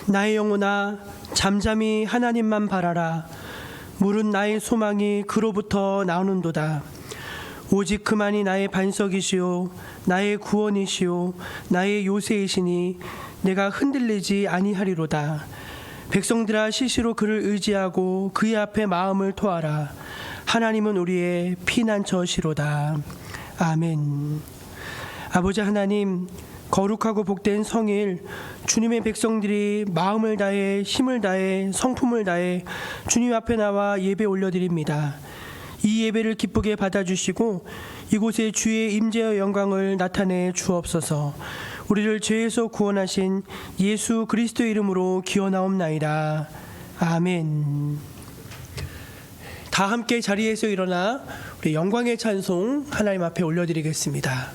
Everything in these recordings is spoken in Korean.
나의 영혼아 잠잠히 하나님만 바라라. 물은 나의 소망이 그로부터 나오는도다. 오직 그만이 나의 반석이시오 나의 구원이시오 나의 요새이시니 내가 흔들리지 아니하리로다. 백성들아 시시로 그를 의지하고 그의 앞에 마음을 토하라. 하나님은 우리의 피난처시로다. 아멘. 아버지 하나님, 거룩하고 복된 성일, 주님의 백성들이 마음을 다해 힘을 다해 성품을 다해 주님 앞에 나와 예배 올려드립니다. 이 예배를 기쁘게 받아주시고 이곳에 주의 임재의 영광을 나타내 주옵소서. 우리를 죄에서 구원하신 예수 그리스도의 이름으로 기원하옵나이다. 아멘. 다 함께 자리에서 일어나 우리 영광의 찬송 하나님 앞에 올려드리겠습니다.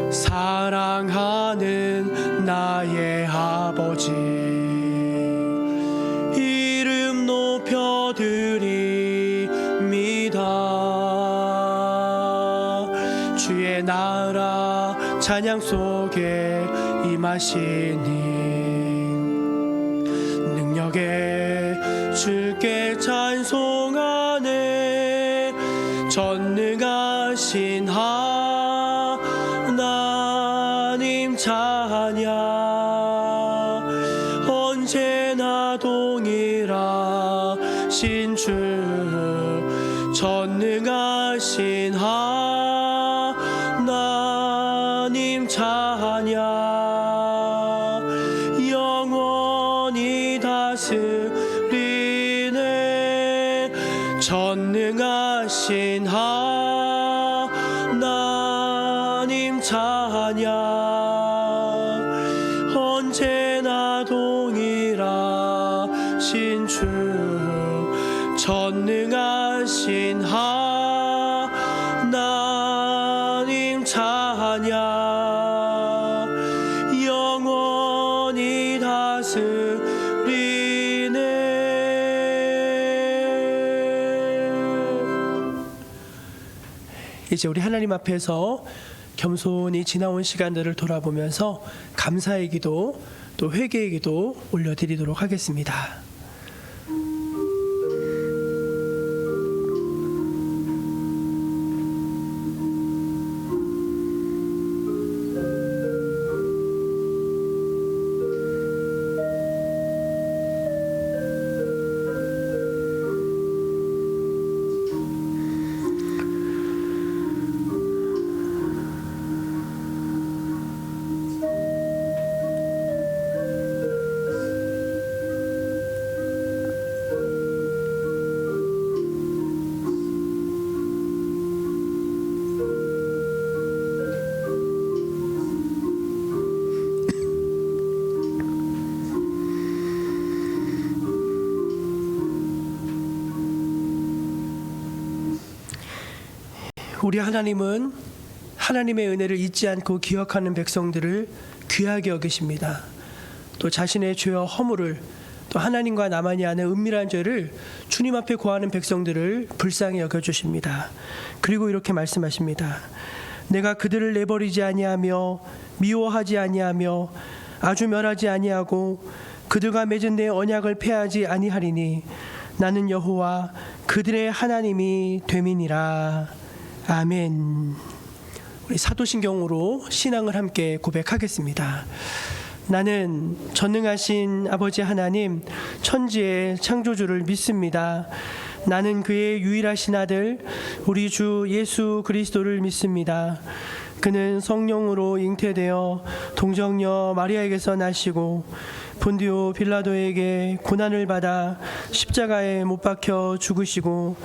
사랑하는 나의 아버지, 이름 높여드립니다. 주의 나라 찬양 속에 임하시니 능력에 주께 찬송하네. 전능하신 하나님 찬양, 언제나 동일하신 주, 전능하신 하나님 찬양, 영원히 다스리네. 전능하신 하나님 찬양, 언제나 동일하신 주, 전능하신 하나님 찬양, 영원히 다스리네. 이제 우리 하나님 앞에서 겸손히 지나온 시간들을 돌아보면서 감사의 기도 또 회개의 기도 올려드리도록 하겠습니다. 우리 하나님은 하나님의 은혜를 잊지 않고 기억하는 백성들을 귀하게 여기십니다. 또 자신의 죄와 허물을, 또 하나님과 나만이 아는 은밀한 죄를 주님 앞에 고하는 백성들을 불쌍히 여겨주십니다. 그리고 이렇게 말씀하십니다. 내가 그들을 내버리지 아니하며 미워하지 아니하며 아주 멸하지 아니하고 그들과 맺은 내 언약을 폐하지 아니하리니 나는 여호와 그들의 하나님이 됨이니라. 아멘. 우리 사도신경으로 신앙을 함께 고백하겠습니다. 나는 전능하신 아버지 하나님, 천지의 창조주를 믿습니다. 나는 그의 유일하신 아들 우리 주 예수 그리스도를 믿습니다. 그는 성령으로 잉태되어 동정녀 마리아에게서 나시고 본디오 빌라도에게 고난을 받아 십자가에 못 박혀 죽으시고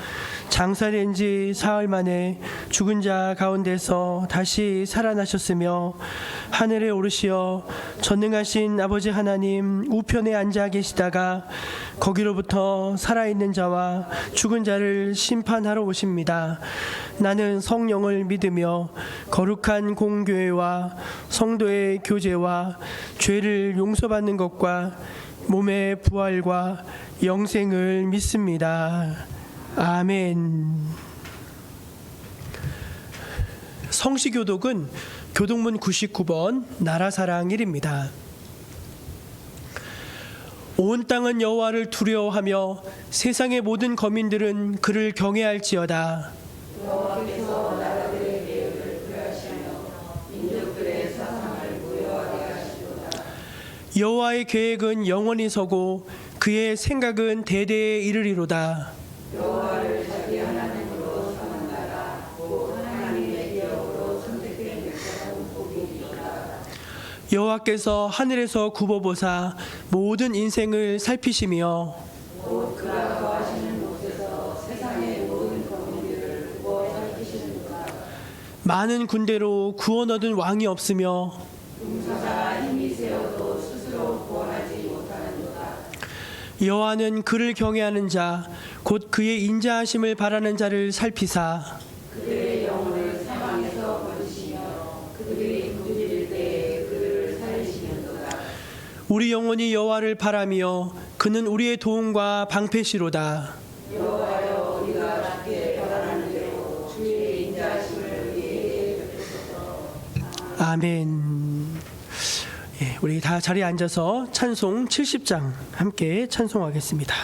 장사된 지 사흘 만에 죽은 자 가운데서 다시 살아나셨으며 하늘에 오르시어 전능하신 아버지 하나님 우편에 앉아 계시다가 거기로부터 살아있는 자와 죽은 자를 심판하러 오십니다. 나는 성령을 믿으며 거룩한 공교회와 성도의 교제와 죄를 용서받는 것과 몸의 부활과 영생을 믿습니다. 아멘. 성시교독은 교독문 99번 나라사랑일입니다. 온 땅은 여호와를 두려워하며 세상의 모든 거민들은 그를 경외할지어다. 여호와께서 나라들의 계획을 폐하시며 민족들의 사상을 무효하게 하시도다. 여호와의 계획은 영원히 서고 그의 생각은 대대에 이르리로다. 여호와를 자기 하나님으로 삼은 나라 곧 하나님의 기업으로 선택된 백성은 복이 있도다. 여호와께서 하늘에서 굽어보사 모든 인생을 살피시며 곧 그가 거하시는 곳에서 세상의 모든 거민들을 구워 살피시는도다. 많은 군대로 구원 얻은 왕이 없으며 용사가 힘이 세어도 스스로 구원하지 못하는도다. 여호와는 그를 경외하는 자 곧 그의 인자하심을 바라는 자를 살피사 그들의 영혼을 사망에서 건지시며 그들이 굶주릴 때에 그들을 살리시는도다. 우리 영혼이 여호와를 바라며 그는 우리의 도움과 방패시로다. 여호와여 우리가 주께 바라는 대로 주의 인자하심을 우리에게 베푸소서. 아멘. 예, 우리 다 자리에 앉아서 찬송 70장 함께 찬송하겠습니다.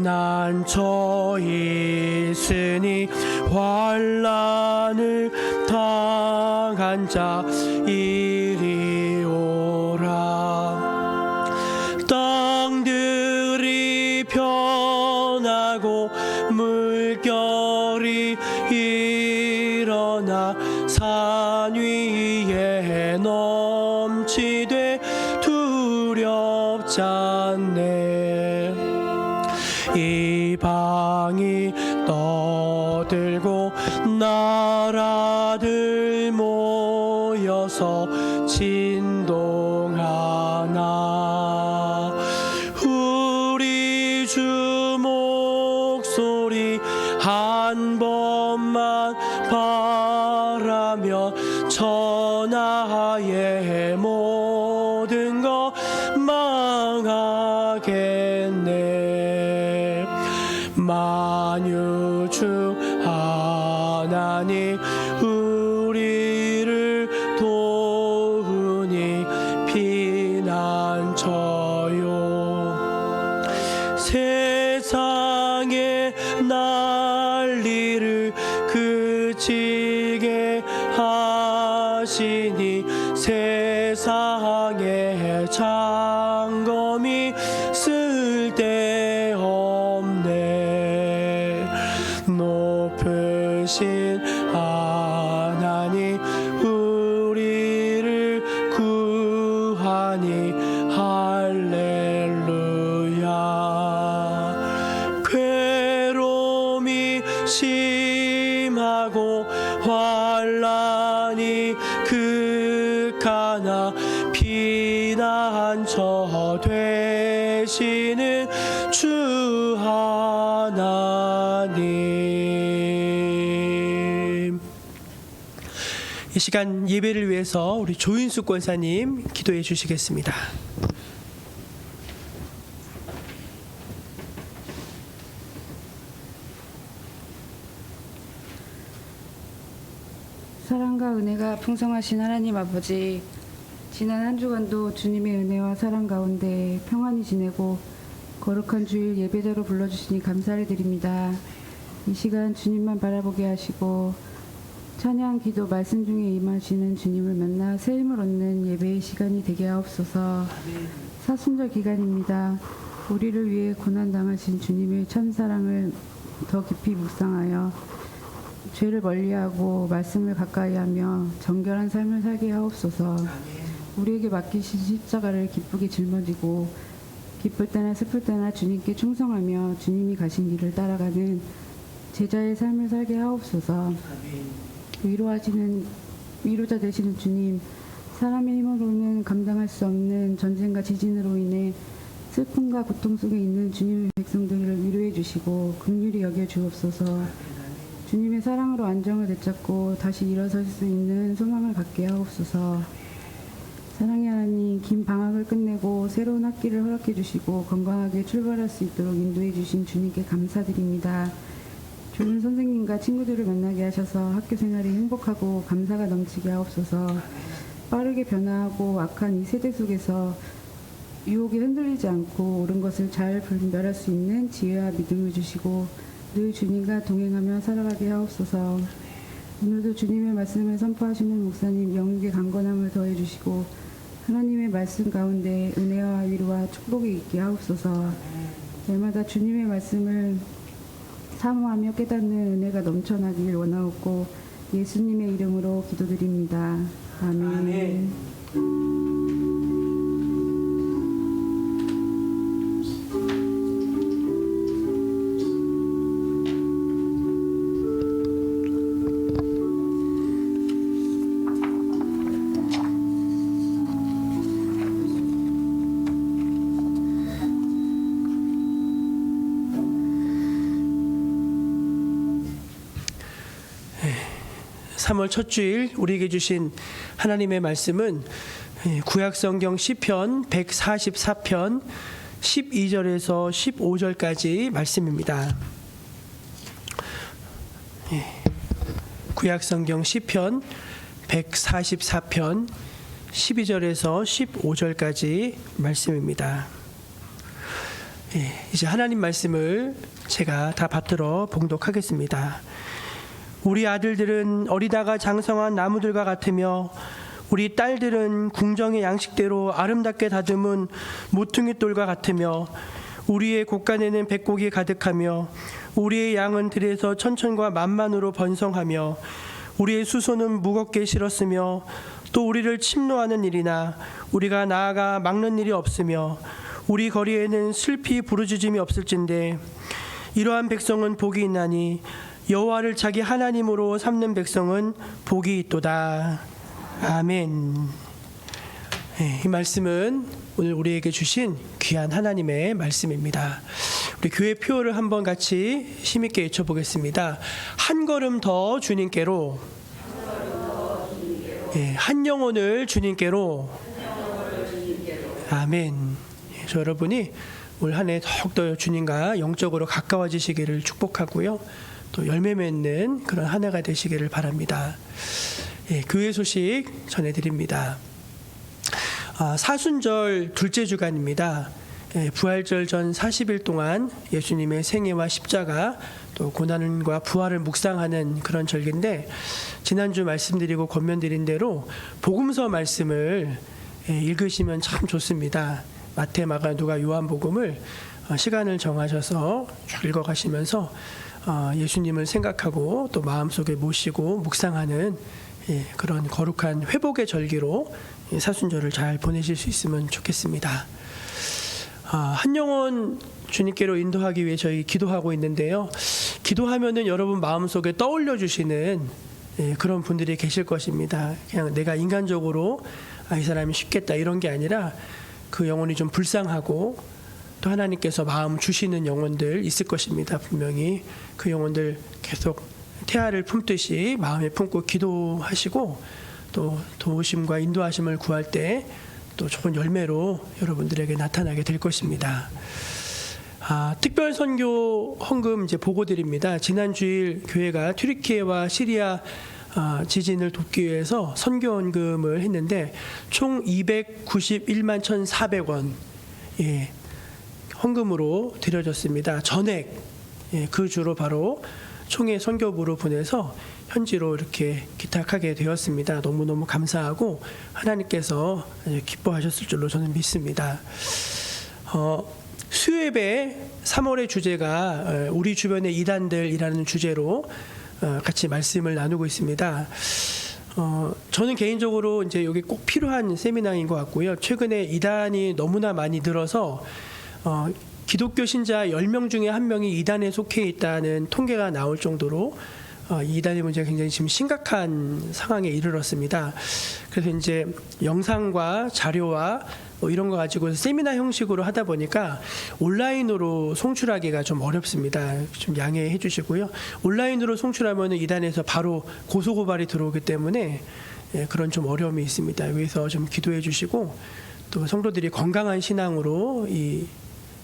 피난처 있으니 환난을 당한 자 이리 오라. 땅들이 변하고 물결이 일어나 산 위에 넘치되 두렵지 않네. 이방이 떠들고 나라들 모여서 진동하나. 우리 주 목소리 한 번만 바라며 천하의 모든 것 망하겠네. 만유주 하나님 우리를 도우니 피난처요. 세상의 난리를 그치게 하시니 세상의 장검이 쓸데없네. 높으신 하나님 우리를 구하니 할렐루야. 괴로움이 심하고 환난이 극하나 피난처 되시는 주 하나님. 이 시간 예배를 위해서 우리 조인숙 권사님 기도해 주시겠습니다. 사랑과 은혜가 풍성하신 하나님 아버지, 지난 한 주간도 주님의 은혜와 사랑 가운데 평안히 지내고 거룩한 주일 예배자로 불러주시니 감사를 드립니다. 이 시간 주님만 바라보게 하시고 찬양, 기도, 말씀 중에 임하시는 주님을 만나 새 힘을 얻는 예배의 시간이 되게 하옵소서. 사순절 기간입니다. 우리를 위해 고난당하신 주님의 참사랑을 더 깊이 묵상하여 죄를 멀리하고 말씀을 가까이하며 정결한 삶을 살게 하옵소서. 우리에게 맡기신 십자가를 기쁘게 짊어지고 기쁠 때나 슬플 때나 주님께 충성하며 주님이 가신 길을 따라가는 제자의 삶을 살게 하옵소서. 위로자 되시는 주님, 사람의 힘으로는 감당할 수 없는 전쟁과 지진으로 인해 슬픔과 고통 속에 있는 주님의 백성들을 위로해 주시고 긍휼히 여겨 주옵소서. 주님의 사랑으로 안정을 되찾고 다시 일어설 수 있는 소망을 갖게 하옵소서. 사랑의 하나님, 긴 방학을 끝내고 새로운 학기를 허락해 주시고 건강하게 출발할 수 있도록 인도해 주신 주님께 감사드립니다. 좋은 선생님과 친구들을 만나게 하셔서 학교 생활이 행복하고 감사가 넘치게 하옵소서. 빠르게 변화하고 악한 이 세대 속에서 유혹에 흔들리지 않고 옳은 것을 잘 분별할 수 있는 지혜와 믿음을 주시고 늘 주님과 동행하며 살아가게 하옵소서. 오늘도 주님의 말씀을 선포하시는 목사님 영육의 강건함을 더해 주시고 하나님의 말씀 가운데 은혜와 위로와 축복이 있게 하옵소서. 날마다 주님의 말씀을 사모하며 깨닫는 은혜가 넘쳐나길 원하옵고 예수님의 이름으로 기도드립니다. 아멘. 네, 3월 첫 주일 우리에게 주신 하나님의 말씀은 구약성경 시편 144편 12절에서 15절까지 말씀입니다. 구약성경 시편 144편 12절에서 15절까지 말씀입니다. 이제 하나님 말씀을 제가 다 받들어 봉독하겠습니다. 우리 아들들은 어리다가 장성한 나무들과 같으며 우리 딸들은 궁정의 양식대로 아름답게 다듬은 모퉁이 돌과 같으며 우리의 곳간에는 백곡이 가득하며 우리의 양은 들에서 천천과 만만으로 번성하며 우리의 수소는 무겁게 실었으며 또 우리를 침노하는 일이나 우리가 나아가 막는 일이 없으며 우리 거리에는 슬피 부르짖음이 없을진데 이러한 백성은 복이 있나니 여호와를 자기 하나님으로 삼는 백성은 복이 있도다. 아멘. 이 말씀은 오늘 우리에게 주신 귀한 하나님의 말씀입니다. 우리 교회 표어를 한번 같이 힘있게 외쳐보겠습니다. 한 걸음 더 주님께로, 한 영혼을 주님께로. 아멘. 저 여러분이 올 한 해 더욱더 주님과 영적으로 가까워지시기를 축복하고요. 또 열매 맺는 그런 한 해가 되시기를 바랍니다. 교회 소식 전해드립니다. 사순절 둘째 주간입니다. 부활절 전 40일 동안 예수님의 생애와 십자가 또 고난과 부활을 묵상하는 그런 절기인데 지난주 말씀드리고 권면드린 대로 복음서 말씀을 읽으시면 참 좋습니다. 마태, 마가, 누가, 요한복음을 시간을 정하셔서 쭉 읽어가시면서 예수님을 생각하고 또 마음속에 모시고 묵상하는 그런 거룩한 회복의 절기로 사순절을 잘 보내실 수 있으면 좋겠습니다. 한 영혼 주님께로 인도하기 위해 저희 기도하고 있는데요. 기도하면은 여러분 마음속에 떠올려 주시는 그런 분들이 계실 것입니다. 그냥 내가 인간적으로 이 사람이 쉽겠다 이런 게 아니라 그 영혼이 좀 불쌍하고 또 하나님께서 마음 주시는 영혼들 있을 것입니다. 분명히 그 영혼들 계속 태아를 품듯이 마음에 품고 기도하시고 또 도우심과 인도하심을 구할 때 또 좋은 열매로 여러분들에게 나타나게 될 것입니다. 특별 선교 헌금 이제 보고 드립니다. 지난 주일 교회가 튀르키예와 시리아 지진을 돕기 위해서 선교 헌금을 했는데 총 291만 1,400원 헌금으로 드려졌습니다. 전액 그 주로 바로 총회 선교부로 보내서 현지로 이렇게 기탁하게 되었습니다. 너무너무 감사하고 하나님께서 기뻐하셨을 줄로 저는 믿습니다. 수협의 3월의 주제가 우리 주변의 이단들이라는 주제로 같이 말씀을 나누고 있습니다. 저는 개인적으로 이제 여기 꼭 필요한 세미나인 것 같고요. 최근에 이단이 너무나 많이 늘어서 기독교 신자 10명 중에 1명이 이단에 속해 있다는 통계가 나올 정도로 이단의 문제가 굉장히 지금 심각한 상황에 이르렀습니다. 그래서 이제 영상과 자료와 이런 거 가지고 세미나 형식으로 하다 보니까 온라인으로 송출하기가 좀 어렵습니다. 좀 양해해 주시고요. 온라인으로 송출하면 이단에서 바로 고소고발이 들어오기 때문에 그런 좀 어려움이 있습니다. 그래서 좀 기도해 주시고 또 성도들이 건강한 신앙으로 이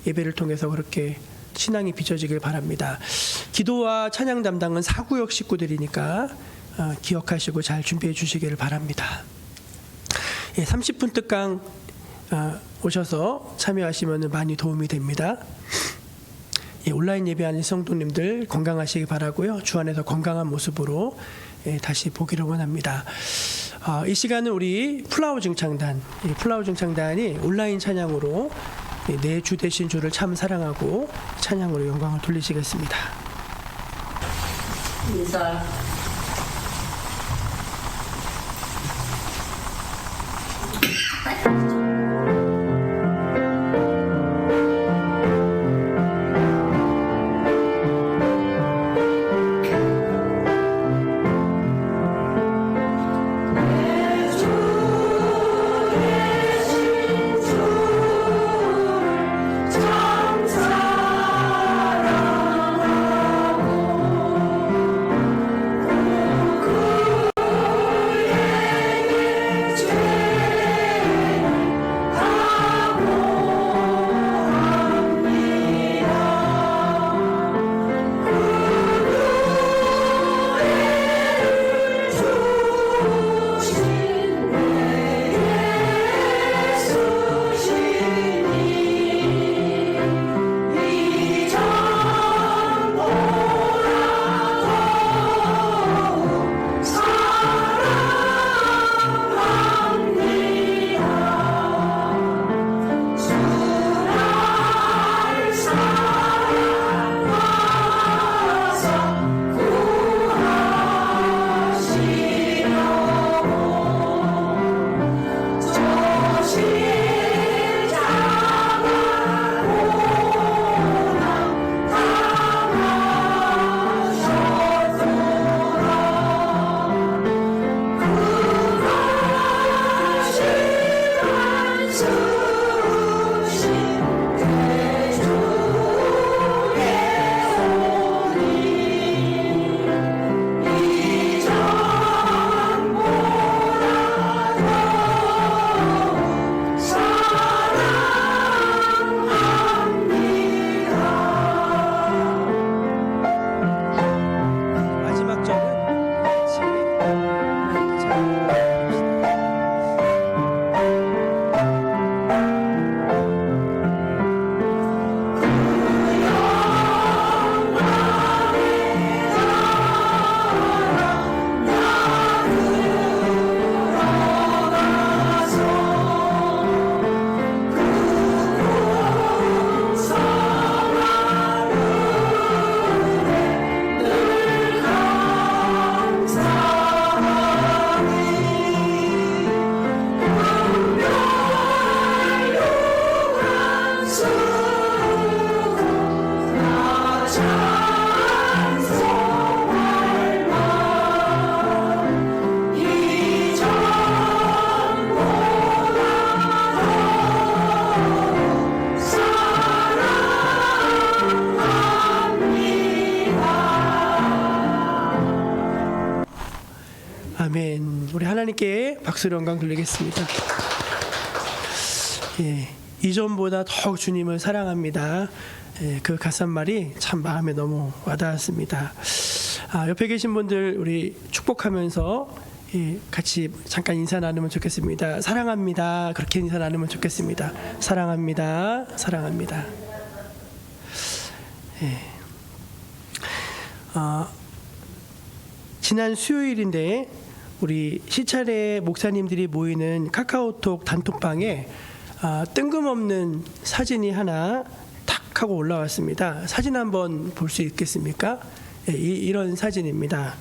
예배를 통해서 그렇게 신앙이 비춰지길 바랍니다. 기도와 찬양 담당은 사구역 식구들이니까 기억하시고 잘 준비해 주시기를 바랍니다. 30분 특강 오셔서 참여하시면 많이 도움이 됩니다. 온라인 예배하는 성도님들 건강하시기 바라고요. 주 안에서 건강한 모습으로 다시 보기를 원합니다. 이 시간은 우리 플라워 증창단, 플라워 증창단이 온라인 찬양으로 내 주 되신 주를 참 사랑하고 찬양으로 영광을 돌리시겠습니다. 인사. 아멘. 우리 하나님께 박수로 영광 돌리겠습니다. 이전보다 더욱 주님을 사랑합니다. 그 가사말이 참 마음에 너무 와닿았습니다. 옆에 계신 분들 우리 축복하면서 같이 잠깐 인사 나누면 좋겠습니다. 사랑합니다. 그렇게 인사 나누면 좋겠습니다. 사랑합니다. 사랑합니다. 지난 수요일인데 우리 시찰의 목사님들이 모이는 카카오톡 단톡방에 뜬금없는 사진이 하나 탁 하고 올라왔습니다. 사진 한번 볼 수 있겠습니까? 이런 사진입니다.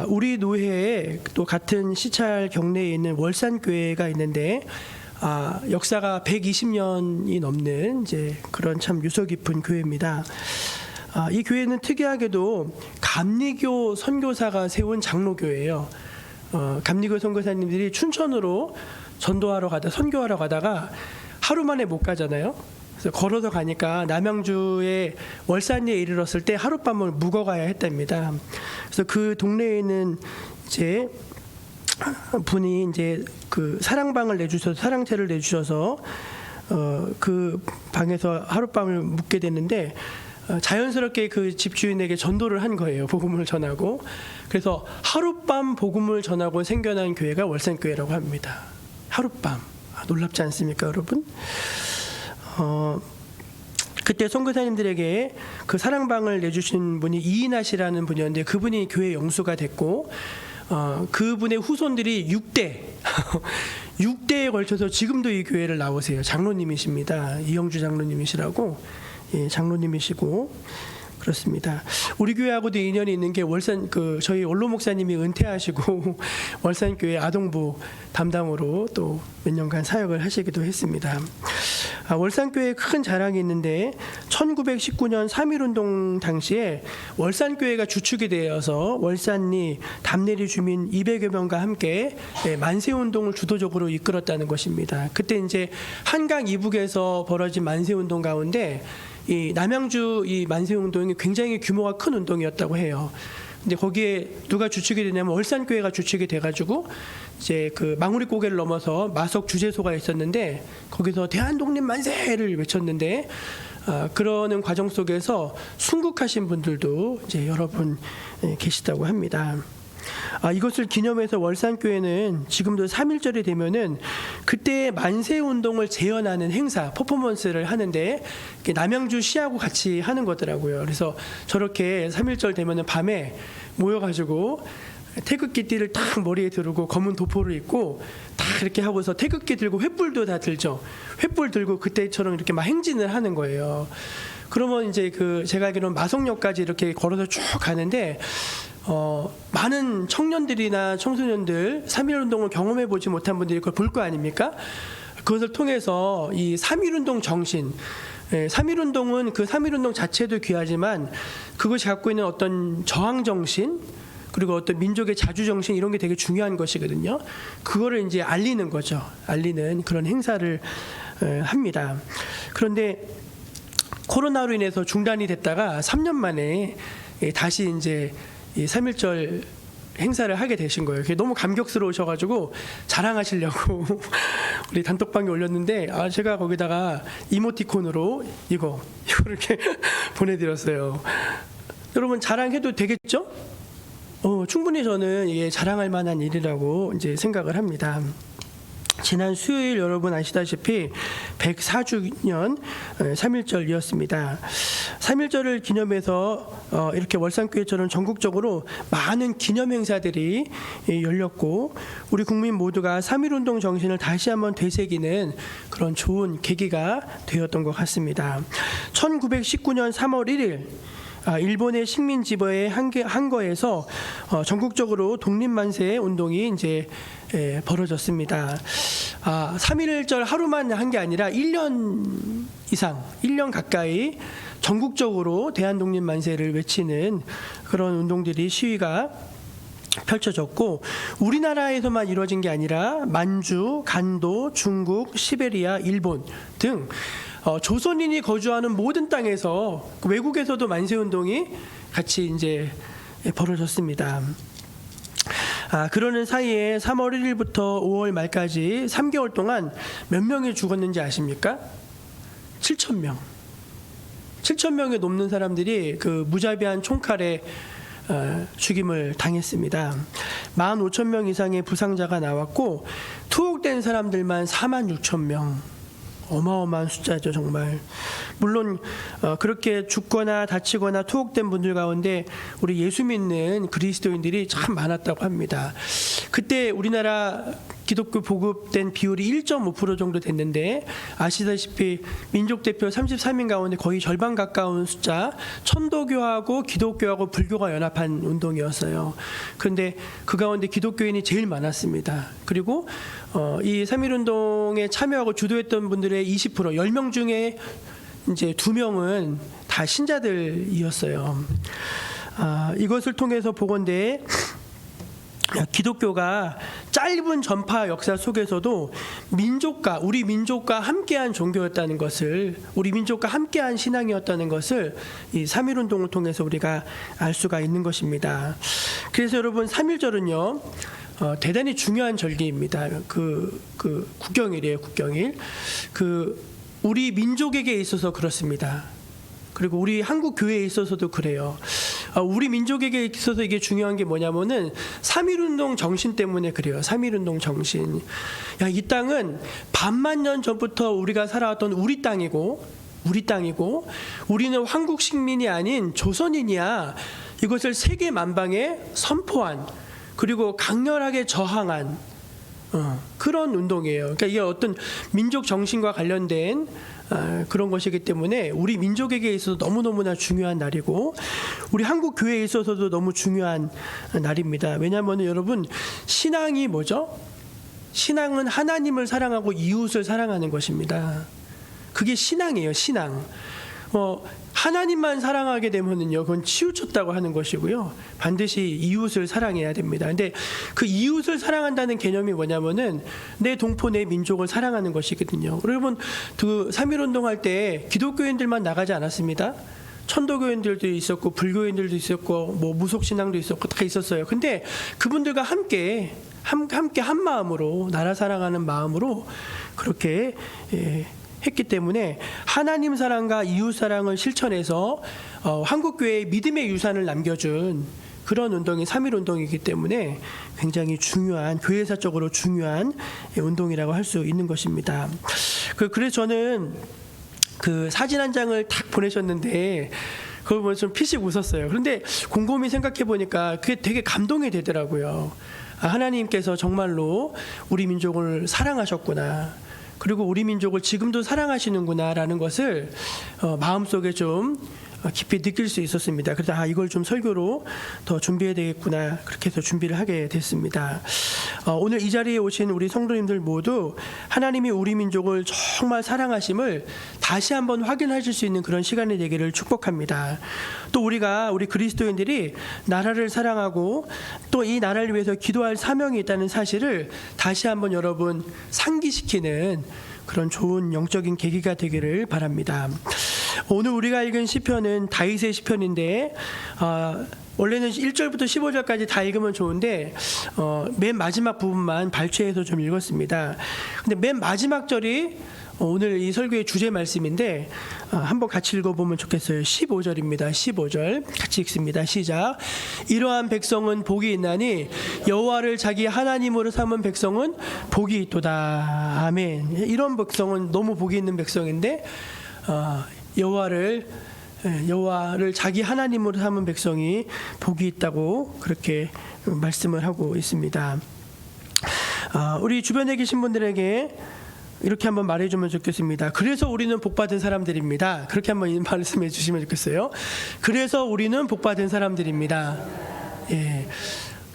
우리 노회에 또 같은 시찰 경내에 있는 월산교회가 있는데 역사가 120년이 넘는 이제 그런 참 유서 깊은 교회입니다. 이 교회는 특이하게도 감리교 선교사가 세운 장로교회예요. 감리교 선교사님들이 춘천으로 전도하러 가다 선교하러 가다가 하루 만에 못 가잖아요. 그래서 걸어서 가니까 남양주의 월산리에 이르렀을 때 하룻밤을 묵어 가야 했답니다. 그래서 그 동네에 있는 이제 분이 이제 그 사랑방을 내주셔서 사랑채를 내주셔서 그 방에서 하룻밤을 묵게 됐는데 자연스럽게 그 집주인에게 전도를 한 거예요. 복음을 전하고. 그래서 하룻밤 복음을 전하고 생겨난 교회가 월산교회라고 합니다. 하룻밤. 놀랍지 않습니까, 여러분? 그때 선교사님들에게 그 사랑방을 내주신 분이 이인하 씨라는 분이었는데 그분이 교회 영수가 됐고 그분의 후손들이 6대에 걸쳐서 지금도 이 교회를 나오세요. 장로님이십니다. 이영주 장로님이시라고. 예, 장로님이시고 그렇습니다. 우리 교회하고도 인연이 있는 게 월산 저희 원로 목사님이 은퇴하시고 월산교회 아동부 담당으로 또 몇 년간 사역을 하시기도 했습니다. 월산교회에 큰 자랑이 있는데 1919년 3.1운동 당시에 월산교회가 주축이 되어서 월산리, 담내리 주민 200여 명과 함께 만세운동을 주도적으로 이끌었다는 것입니다. 그때 이제 한강 이북에서 벌어진 만세운동 가운데 이 남양주 이 만세운동이 굉장히 규모가 큰 운동이었다고 해요. 근데 거기에 누가 주축이 되냐면 월산교회가 주축이 돼가지고 이제 그 망우리 고개를 넘어서 마석 주재소가 있었는데 거기서 대한독립 만세를 외쳤는데 그러는 과정 속에서 순국하신 분들도 이제 여러분 계시다고 합니다. 이것을 기념해서 월산교회는 지금도 3.1절이 되면은 그때 만세운동을 재현하는 행사, 퍼포먼스를 하는데 남양주 시하고 같이 하는 거더라고요. 그래서 저렇게 3.1절 되면은 밤에 모여가지고 태극기 띠를 딱 머리에 두르고 검은 도포를 입고 딱 이렇게 하고서 태극기 들고 횃불도 다 들죠. 횃불 들고 그때처럼 이렇게 막 행진을 하는 거예요. 그러면 이제 제가 알기로는 마성역까지 이렇게 걸어서 쭉 가는데 많은 청년들이나 청소년들 3.1운동을 경험해 보지 못한 분들이 그걸 볼 거 아닙니까? 그것을 통해서 이 3.1운동 정신, 3.1운동은 그 3.1운동 자체도 귀하지만 그것이 갖고 있는 어떤 저항 정신 그리고 어떤 민족의 자주 정신 이런 게 되게 중요한 것이거든요. 그거를 이제 알리는 거죠. 알리는 그런 행사를 합니다. 그런데 코로나로 인해서 중단이 됐다가 3년 만에 다시 이제 이 3.1절 행사를 하게 되신 거예요. 그게 너무 감격스러우셔가지고 자랑하시려고 우리 단톡방에 올렸는데 제가 거기다가 이모티콘으로 이거 이렇게 보내드렸어요. 여러분 자랑해도 되겠죠? 충분히 저는 이게 자랑할 만한 일이라고 이제 생각을 합니다. 지난 수요일 여러분 아시다시피 104주년 3.1절이었습니다. 3.1절을 기념해서 이렇게 월산교회처럼 전국적으로 많은 기념 행사들이 열렸고 우리 국민 모두가 3.1운동 정신을 다시 한번 되새기는 그런 좋은 계기가 되었던 것 같습니다. 1919년 3월 1일 일본의 식민지배의 한거에서 전국적으로 독립만세 운동이 이제 벌어졌습니다. 3.1절 하루만 한 게 아니라 1년 이상, 1년 가까이 전국적으로 대한독립만세를 외치는 그런 운동들이 시위가 펼쳐졌고 우리나라에서만 이루어진 게 아니라 만주, 간도, 중국, 시베리아, 일본 등 조선인이 거주하는 모든 땅에서 외국에서도 만세운동이 같이 이제 벌어졌습니다. 그러는 사이에 3월 1일부터 5월 말까지 3개월 동안 몇 명이 죽었는지 아십니까? 7,000명. 7,000명이 넘는 사람들이 그 무자비한 총칼에 죽임을 당했습니다. 15,000명 이상의 부상자가 나왔고 투옥된 사람들만 46,000명. 어마어마한 숫자죠, 정말. 물론 그렇게 죽거나 다치거나 투옥된 분들 가운데 우리 예수 믿는 그리스도인들이 참 많았다고 합니다. 그때 우리나라 기독교 보급된 비율이 1.5% 정도 됐는데 아시다시피 민족 대표 33인 가운데 거의 절반 가까운 숫자 천도교하고 기독교하고 불교가 연합한 운동이었어요. 그런데 그 가운데 기독교인이 제일 많았습니다. 그리고 이 3.1운동에 참여하고 주도했던 분들의 20% 10명 중에 이제 2명은 다 신자들이었어요. 이것을 통해서 보건대 기독교가 짧은 전파 역사 속에서도 우리 민족과 함께한 종교였다는 것을, 우리 민족과 함께한 신앙이었다는 것을 이 3.1운동을 통해서 우리가 알 수가 있는 것입니다. 그래서 여러분 3.1절은요 대단히 중요한 절기입니다. 그 국경일이에요. 국경일. 우리 민족에게 있어서 그렇습니다. 그리고 우리 한국 교회에 있어서도 그래요. 우리 민족에게 있어서 이게 중요한 게 뭐냐면은 3.1운동 정신 때문에 그래요. 3.1운동 정신. 이 땅은 반만 년 전부터 우리가 살아왔던 우리 땅이고 우리는 한국 식민이 아닌 조선인이야. 이것을 세계 만방에 선포한, 그리고 강렬하게 저항한 그런 운동이에요. 그러니까 이게 어떤 민족 정신과 관련된 그런 것이기 때문에 우리 민족에게 있어서 너무너무나 중요한 날이고, 우리 한국 교회에 있어서도 너무 중요한 날입니다. 왜냐하면 여러분, 신앙이 뭐죠? 신앙은 하나님을 사랑하고 이웃을 사랑하는 것입니다. 그게 신앙이에요. 신앙. 하나님만 사랑하게 되면은요, 그건 치우쳤다고 하는 것이고요. 반드시 이웃을 사랑해야 됩니다. 근데 그 이웃을 사랑한다는 개념이 뭐냐면은 내 동포, 내 민족을 사랑하는 것이거든요. 여러분, 3.1운동 할 때 기독교인들만 나가지 않았습니다. 천도교인들도 있었고, 불교인들도 있었고, 뭐 무속신앙도 있었고, 다 있었어요. 근데 그분들과 함께 한 마음으로, 나라 사랑하는 마음으로 그렇게 했기 때문에 하나님 사랑과 이웃 사랑을 실천해서 한국교회의 믿음의 유산을 남겨준 그런 운동이 3.1운동이기 때문에 굉장히 중요한, 교회사적으로 중요한 운동이라고 할 수 있는 것입니다. 그래서 저는 그 사진 한 장을 딱 보내셨는데 그걸 보면서 좀 피식 웃었어요. 그런데 곰곰이 생각해 보니까 그게 되게 감동이 되더라고요. 하나님께서 정말로 우리 민족을 사랑하셨구나. 그리고 우리 민족을 지금도 사랑하시는구나라는 것을 마음속에 좀 깊이 느낄 수 있었습니다. 그래서 이걸 좀 설교로 더 준비해야 되겠구나, 그렇게 해서 준비를 하게 됐습니다. 오늘 이 자리에 오신 우리 성도님들 모두 하나님이 우리 민족을 정말 사랑하심을 다시 한번 확인하실 수 있는 그런 시간이 되기를 축복합니다. 또 우리 그리스도인들이 나라를 사랑하고 또 이 나라를 위해서 기도할 사명이 있다는 사실을 다시 한번 여러분 상기시키는 그런 좋은 영적인 계기가 되기를 바랍니다. 오늘 우리가 읽은 시편은 다윗의 시편인데 원래는 1절부터 15절까지 다 읽으면 좋은데 맨 마지막 부분만 발췌해서 좀 읽었습니다. 근데 맨 마지막 절이 오늘 이 설교의 주제 말씀인데 한번 같이 읽어보면 좋겠어요. 15절입니다. 15절 같이 읽습니다. 시작. 이러한 백성은 복이 있나니 여호와를 자기 하나님으로 삼은 백성은 복이 있도다. 아멘. 이런 백성은 너무 복이 있는 백성인데 여호와를 자기 하나님으로 삼은 백성이 복이 있다고 그렇게 말씀을 하고 있습니다. 우리 주변에 계신 분들에게 이렇게 한번 말해주면 좋겠습니다. 그래서 우리는 복받은 사람들입니다. 그렇게 한번 말씀해 주시면 좋겠어요. 그래서 우리는 복받은 사람들입니다. 예.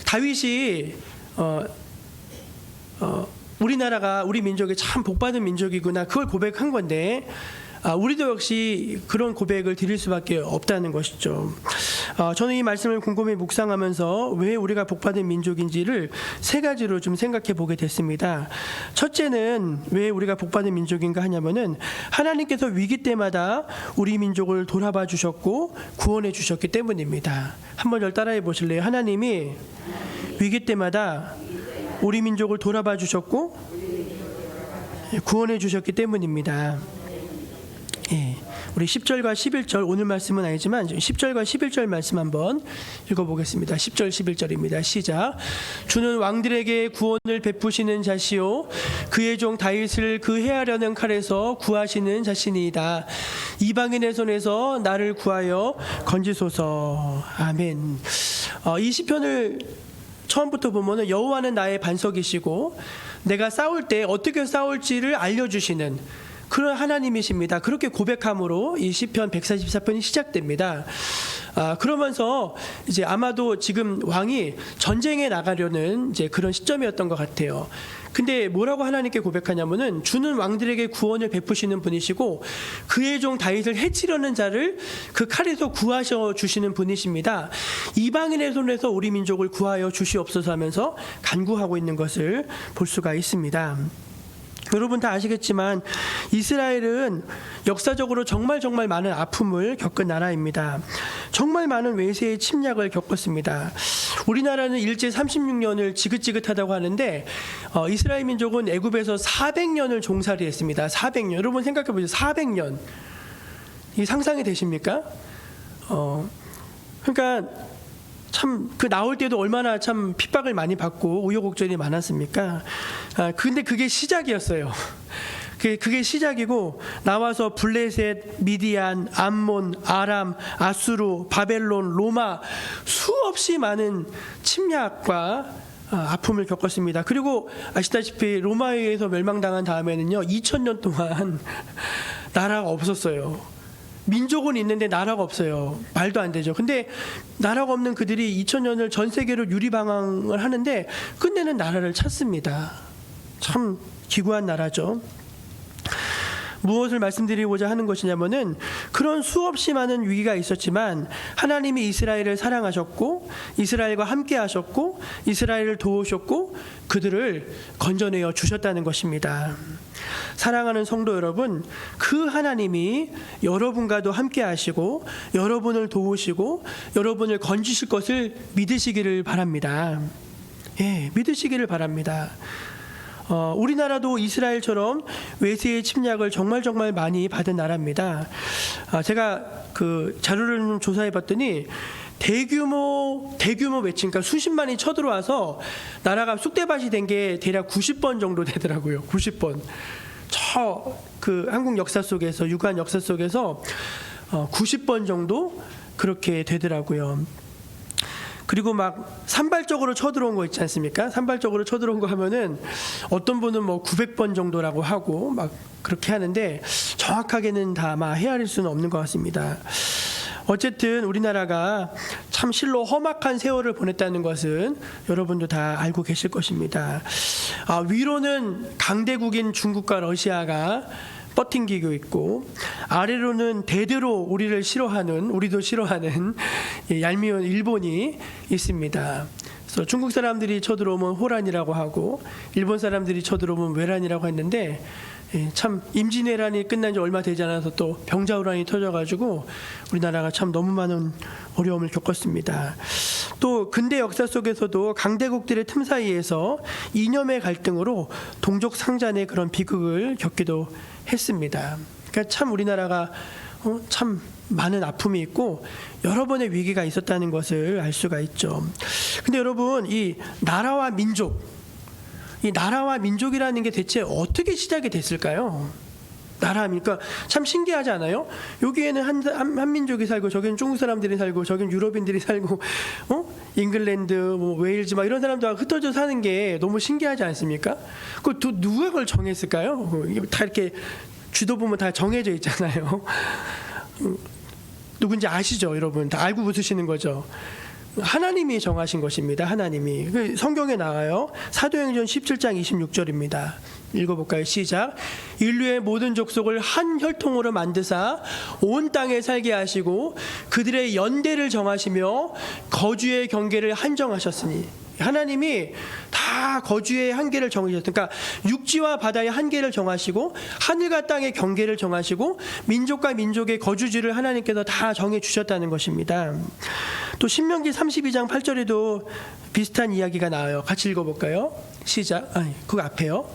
다윗이 우리나라가, 우리 민족이 참 복받은 민족이구나, 그걸 고백한 건데 우리도 역시 그런 고백을 드릴 수밖에 없다는 것이죠. 저는 이 말씀을 곰곰이 묵상하면서 왜 우리가 복받은 민족인지를 세 가지로 좀 생각해 보게 됐습니다. 첫째는 왜 우리가 복받은 민족인가 하냐면은 하나님께서 위기 때마다 우리 민족을 돌아봐 주셨고 구원해 주셨기 때문입니다. 한번 절 따라해 보실래요? 하나님이 위기 때마다 우리 민족을 돌아봐 주셨고 구원해 주셨기 때문입니다. 예, 우리 10절과 11절, 오늘 말씀은 아니지만 10절과 11절 말씀 한번 읽어보겠습니다. 10절 11절입니다. 시작. 주는 왕들에게 구원을 베푸시는 자시요 그의 종 다윗을 그 해하려는 칼에서 구하시는 자신이다. 이방인의 손에서 나를 구하여 건지소서. 아멘. 이 시편을 처음부터 보면은 여호와는 나의 반석이시고 내가 싸울 때 어떻게 싸울지를 알려주시는 그런 하나님이십니다. 그렇게 고백함으로 이 시편 144편이 시작됩니다. 그러면서 이제 아마도 지금 왕이 전쟁에 나가려는 이제 그런 시점이었던 것 같아요. 근데 뭐라고 하나님께 고백하냐면은 주는 왕들에게 구원을 베푸시는 분이시고 그의 종 다윗을 해치려는 자를 그 칼에서 구하셔 주시는 분이십니다. 이방인의 손에서 우리 민족을 구하여 주시옵소서 하면서 간구하고 있는 것을 볼 수가 있습니다. 여러분 다 아시겠지만 이스라엘은 역사적으로 정말 많은 아픔을 겪은 나라입니다. 정말 많은 외세의 침략을 겪었습니다. 우리나라는 일제 36년을 지긋지긋하다고 하는데 이스라엘 민족은 애굽에서 400년을 종살이했습니다. 400년. 여러분 생각해 보세요. 400년. 이 상상이 되십니까? 그러니까 참 그 나올 때도 얼마나 참 핍박을 많이 받고 우여곡절이 많았습니까? 근데 그게 시작이었어요. 그게 시작이고 나와서 블레셋, 미디안, 암몬, 아람, 아수르, 바벨론, 로마 수없이 많은 침략과 아픔을 겪었습니다. 그리고 아시다시피 로마에 의해서 멸망당한 다음에는요 2000년 동안 나라가 없었어요. 민족은 있는데 나라가 없어요. 말도 안 되죠. 근데 나라가 없는 그들이 2000년을 전 세계로 유리방황을 하는데 끝내는 나라를 찾습니다. 참 기구한 나라죠. 무엇을 말씀드리고자 하는 것이냐면은 그런 수없이 많은 위기가 있었지만 하나님이 이스라엘을 사랑하셨고 이스라엘과 함께 하셨고 이스라엘을 도우셨고 그들을 건져내어 주셨다는 것입니다. 사랑하는 성도 여러분, 그 하나님이 여러분과도 함께 하시고 여러분을 도우시고 여러분을 건지실 것을 믿으시기를 바랍니다. 예, 믿으시기를 바랍니다. 우리나라도 이스라엘처럼 외세의 침략을 정말 많이 받은 나라입니다. 제가 그 자료를 좀 조사해 봤더니 대규모 매칭, 그러니까 수십만이 쳐들어와서 나라가 쑥대밭이 된 게 대략 90번 정도 되더라고요. 90번. 그 한국 역사 속에서, 유구한 역사 속에서 90번 정도 그렇게 되더라고요. 그리고 막 산발적으로 쳐들어온 거 있지 않습니까? 산발적으로 쳐들어온 거 하면은 어떤 분은 뭐 900번 정도라고 하고 막 그렇게 하는데 정확하게는 다 아마 헤아릴 수는 없는 것 같습니다. 어쨌든 우리나라가 참 실로 험악한 세월을 보냈다는 것은 여러분도 다 알고 계실 것입니다. 위로는 강대국인 중국과 러시아가 버팅기고 있고 아래로는 대대로 우리도 싫어하는 얄미운 일본이 있습니다. 그래서 중국 사람들이 쳐들어오면 호란이라고 하고 일본 사람들이 쳐들어오면 외란이라고 했는데 참 임진왜란이 끝난 지 얼마 되지 않아서 또 병자호란이 터져가지고 우리나라가 참 너무 많은 어려움을 겪었습니다. 또 근대 역사 속에서도 강대국들의 틈 사이에서 이념의 갈등으로 동족 상잔의 그런 비극을 겪기도 했습니다. 그러니까 참 우리나라가 참 많은 아픔이 있고 여러 번의 위기가 있었다는 것을 알 수가 있죠. 근데 여러분 이 나라와 민족이라는 게 대체 어떻게 시작이 됐을까요? 나라니까 참 신기하지 않아요? 여기에는 한 민족이 살고 저기는 중국 사람들이 살고 저기는 유럽인들이 살고 잉글랜드, 뭐 웨일즈 막 이런 사람들하고 흩어져 사는 게 너무 신기하지 않습니까? 그 누가 그걸 정했을까요? 다 이렇게 쥐도 보면 다 정해져 있잖아요. 누군지 아시죠, 여러분? 다 알고 웃으시는 거죠. 하나님이 정하신 것입니다. 하나님이. 성경에 나와요. 사도행전 17장 26절입니다. 읽어볼까요? 시작. 인류의 모든 족속을 한 혈통으로 만드사 온 땅에 살게 하시고 그들의 연대를 정하시며 거주의 경계를 한정하셨으니. 하나님이 다 거주의 한계를 정하셨어요. 그러니까 육지와 바다의 한계를 정하시고 하늘과 땅의 경계를 정하시고 민족과 민족의 거주지를 하나님께서 다 정해 주셨다는 것입니다. 또 신명기 32장 8절에도 비슷한 이야기가 나와요. 같이 읽어볼까요? 시작. 그거 앞에요.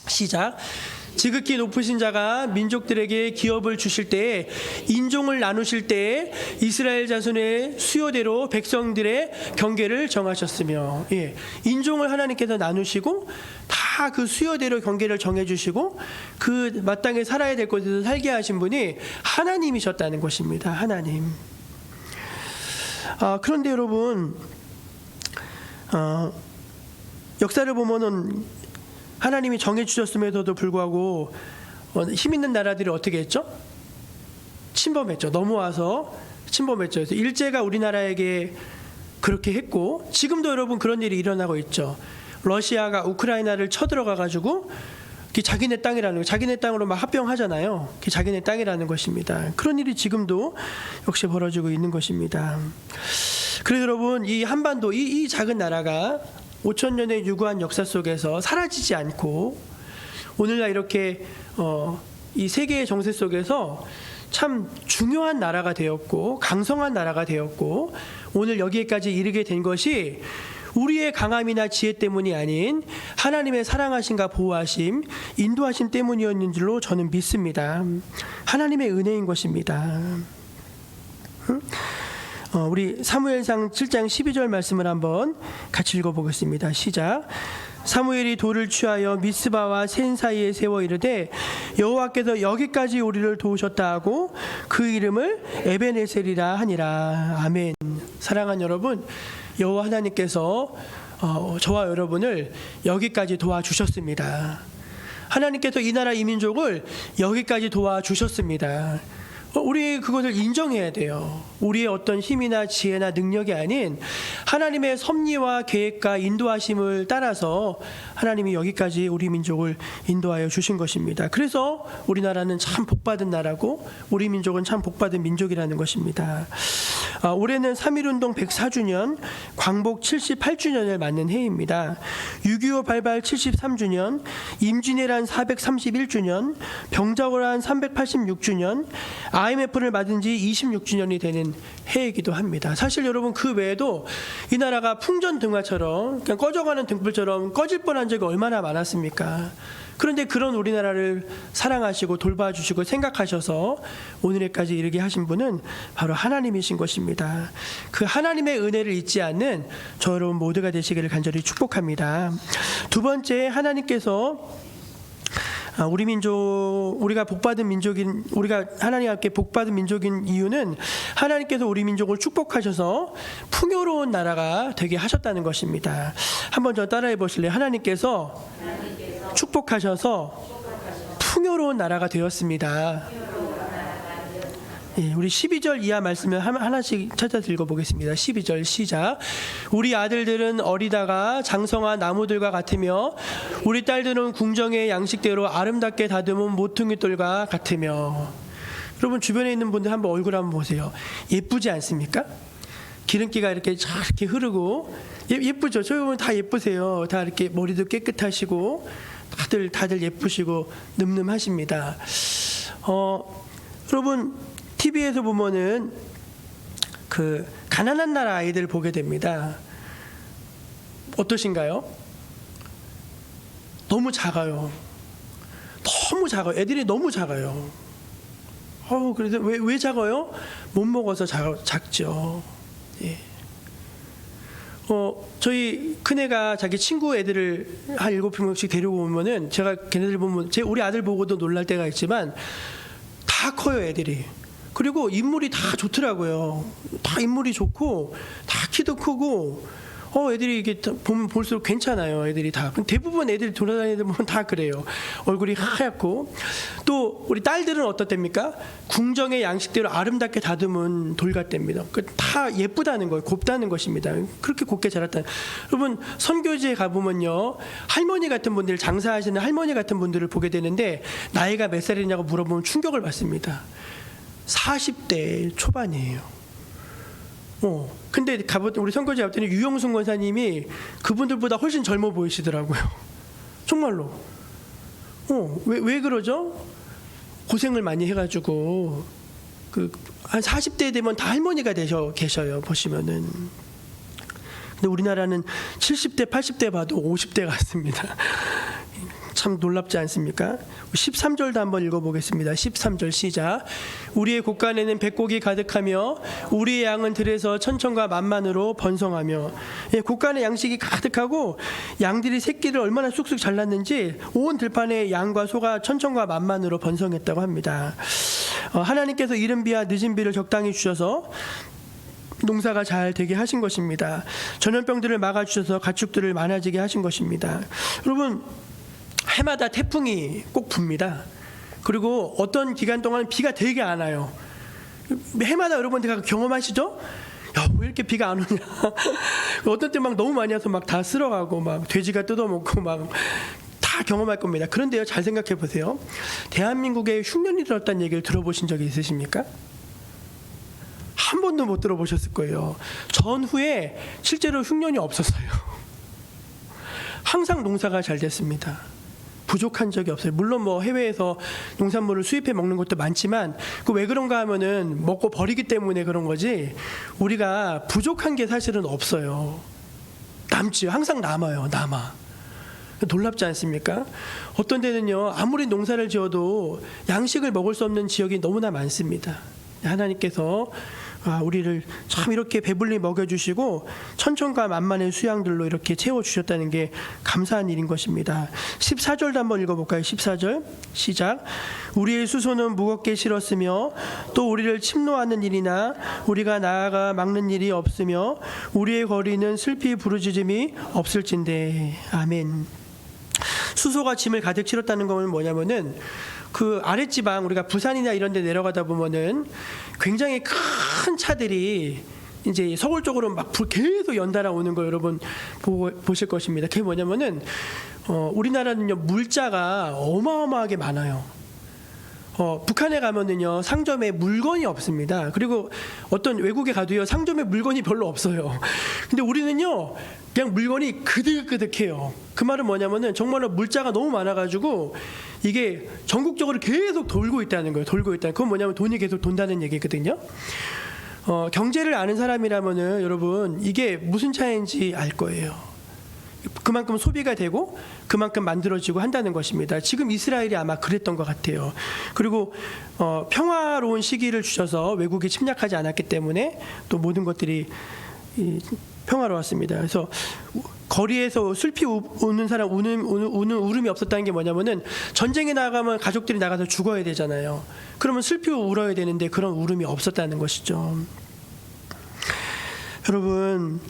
시작. 지극히 높으신 자가 민족들에게 기업을 주실 때에 인종을 나누실 때에 이스라엘 자손의 수요대로 백성들의 경계를 정하셨으며, 인종을 하나님께서 나누시고 다 그 수요대로 경계를 정해주시고 그 마땅히 살아야 될 곳에서 살게 하신 분이 하나님이셨다는 것입니다. 하나님. 그런데 여러분, 역사를 보면은 하나님이 정해주셨음에도 불구하고 힘 있는 나라들이 어떻게 했죠? 침범했죠. 넘어와서 침범했죠. 그래서 일제가 우리나라에게 그렇게 했고 지금도 여러분 그런 일이 일어나고 있죠. 러시아가 우크라이나를 쳐들어가 가지고 자기네 땅이라는 거, 자기네 땅으로 막 합병하잖아요. 그게 자기네 땅이라는 것입니다. 그런 일이 지금도 역시 벌어지고 있는 것입니다. 그래서 여러분 이 한반도 이 작은 나라가 5천 년의 유구한 역사 속에서 사라지지 않고 오늘날 이렇게 이 세계의 정세 속에서 참 중요한 나라가 되었고 강성한 나라가 되었고 오늘 여기에까지 이르게 된 것이 우리의 강함이나 지혜 때문이 아닌 하나님의 사랑하심과 보호하심, 인도하심 때문이었는 줄로 저는 믿습니다. 하나님의 은혜인 것입니다. 우리 사무엘상 7장 12절 말씀을 한번 같이 읽어보겠습니다. 시작. 사무엘이 돌을 취하여 미스바와 센 사이에 세워 이르되 여호와께서 여기까지 우리를 도우셨다 하고 그 이름을 에베네셀이라 하니라. 아멘. 사랑하는 여러분, 여호와 하나님께서 저와 여러분을 여기까지 도와주셨습니다. 하나님께서 이 나라 이 민족을 여기까지 도와주셨습니다. 우리 그것을 인정해야 돼요. 우리의 어떤 힘이나 지혜나 능력이 아닌 하나님의 섭리와 계획과 인도하심을 따라서 하나님이 여기까지 우리 민족을 인도하여 주신 것입니다. 그래서 우리나라는 참 복받은 나라고 우리 민족은 참 복받은 민족이라는 것입니다. 올해는 3.1운동 104주년, 광복 78주년을 맞는 해입니다. 6.25 발발 73주년, 임진왜란 431주년, 병자호란 386주년, IMF를 맞은 지 26주년이 되는 해이기도 합니다. 사실 여러분 그 외에도 이 나라가 풍전등화처럼 그냥 꺼져가는 등불처럼 꺼질 뻔한 적이 얼마나 많았습니까? 그런데 그런 우리나라를 사랑하시고 돌봐주시고 생각하셔서 오늘에까지 이르게 하신 분은 바로 하나님이신 것입니다. 그 하나님의 은혜를 잊지 않는 저 여러분 모두가 되시기를 간절히 축복합니다. 두 번째, 하나님께서 우리 민족, 우리가 복받은 민족인, 우리가 하나님 함께 복받은 민족인 이유는 하나님께서 우리 민족을 축복하셔서 풍요로운 나라가 되게 하셨다는 것입니다. 한번 저 따라해 보실래요? 하나님께서 축복하셔서 풍요로운 나라가 되었습니다. 예, 우리 12절 이하 말씀을 하나씩 찾아서 읽어보겠습니다. 12절 시작. 우리 아들들은 어리다가 장성한 나무들과 같으며 우리 딸들은 궁정의 양식대로 아름답게 다듬은 모퉁이돌과 같으며. 여러분 주변에 있는 분들 한번 얼굴 한번 보세요. 예쁘지 않습니까? 기름기가 이렇게 쫙 이렇게 흐르고 예쁘죠? 저희 보면 다 예쁘세요. 다 이렇게 머리도 깨끗하시고 다들 예쁘시고 늠름하십니다. 여러분 TV에서 보면은 그 가난한 나라 아이들 보게 됩니다. 어떠신가요? 너무 작아요. 너무 작아요. 애들이 너무 작아요. 그래서 왜 작아요? 못 먹어서 작죠. 예. 저희 큰애가 자기 친구 애들을 한 7명씩 데리고 오면은 제가 걔네들 보면 우리 아들 보고도 놀랄 때가 있지만 다 커요, 애들이. 그리고 인물이 다 좋더라고요. 다 인물이 좋고 다 키도 크고 애들이 이게 보면 볼수록 괜찮아요. 애들이 다. 대부분 애들이 돌아다니는 보면 다 그래요. 얼굴이 하얗고. 또 우리 딸들은 어떻답니까? 궁정의 양식대로 아름답게 다듬은 돌같답니다. 다 예쁘다는 거예요. 곱다는 것입니다. 그렇게 곱게 자랐다. 여러분 선교지에 가보면요, 할머니 같은 분들, 장사하시는 할머니 같은 분들을 보게 되는데 나이가 몇 살이냐고 물어보면 충격을 받습니다. 40대 초반이에요. 근데 우리 선거지 갔더니 유영순 권사님이 그분들보다 훨씬 젊어 보이시더라고요. 정말로. 왜 그러죠? 고생을 많이 해가지고 한 40대 되면 다 할머니가 계셔요. 보시면은. 근데 우리나라는 70대, 80대 봐도 50대 같습니다. 참 놀랍지 않습니까? 13절도 한번 읽어보겠습니다. 13절 시작. 우리의 곳간에는 백곡이 가득하며 우리의 양은 들에서 천천과 만만으로 번성하며. 예, 곳간에 양식이 가득하고 양들이 새끼를 얼마나 쑥쑥 잘났는지 온 들판에 양과 소가 천천과 만만으로 번성했다고 합니다. 하나님께서 이른 비와 늦은 비를 적당히 주셔서 농사가 잘 되게 하신 것입니다. 전염병들을 막아주셔서 가축들을 많아지게 하신 것입니다. 여러분 해마다 태풍이 꼭 붑니다. 그리고 어떤 기간 동안 비가 되게 안 와요. 해마다 여러분 제가 경험하시죠? 야, 왜 이렇게 비가 안 오냐? 어떤 때 막 너무 많이 와서 막 다 쓸어가고 막 돼지가 뜯어먹고 막 다 경험할 겁니다. 그런데요, 잘 생각해 보세요. 대한민국에 흉년이 들었다는 얘기를 들어보신 적이 있으십니까? 한 번도 못 들어보셨을 거예요. 전후에 실제로 흉년이 없었어요. 항상 농사가 잘 됐습니다. 부족한 적이 없어요. 물론 뭐 해외에서 농산물을 수입해 먹는 것도 많지만 그 왜 그런가 하면은 먹고 버리기 때문에 그런 거지 우리가 부족한 게 사실은 없어요. 남지요. 항상 남아요. 남아. 놀랍지 않습니까? 어떤 데는요, 아무리 농사를 지어도 양식을 먹을 수 없는 지역이 너무나 많습니다. 하나님께서 우리를 참 이렇게 배불리 먹여주시고 천천과 만만의 수양들로 이렇게 채워주셨다는 게 감사한 일인 것입니다. 14절도 한번 읽어볼까요? 14절 시작. 우리의 수소는 무겁게 실었으며 또 우리를 침노하는 일이나 우리가 나아가 막는 일이 없으며 우리의 거리는 슬피 부르짖음이 없을진대. 아멘. 수소가 짐을 가득 실었다는 건 뭐냐면은 그 아랫지방 우리가 부산이나 이런 데 내려가다 보면은 굉장히 큰 차들이 이제 서울 쪽으로 막 계속 연달아 오는 거 여러분 보실 것입니다. 그게 뭐냐면은 우리나라는요, 물자가 어마어마하게 많아요. 북한에 가면은요, 상점에 물건이 없습니다. 그리고 어떤 외국에 가도요, 상점에 물건이 별로 없어요. 근데 우리는요, 그냥 물건이 그득그득해요. 그 말은 뭐냐면은 정말로 물자가 너무 많아가지고 이게 전국적으로 계속 돌고 있다는 거예요. 돌고 있다. 그건 뭐냐면 돈이 계속 돈다는 얘기거든요. 경제를 아는 사람이라면은 여러분 이게 무슨 차이인지 알 거예요. 그만큼 소비가 되고 그만큼 만들어지고 한다는 것입니다. 지금 이스라엘이 아마 그랬던 것 같아요. 그리고 평화로운 시기를 주셔서 외국이 침략하지 않았기 때문에 또 모든 것들이 평화로웠습니다. 그래서 거리에서 슬피 우는 사람 우는 울음이 없었다는 게 뭐냐면은 전쟁에 나가면 가족들이 나가서 죽어야 되잖아요. 그러면 슬피 울어야 되는데 그런 울음이 없었다는 것이죠. 여러분,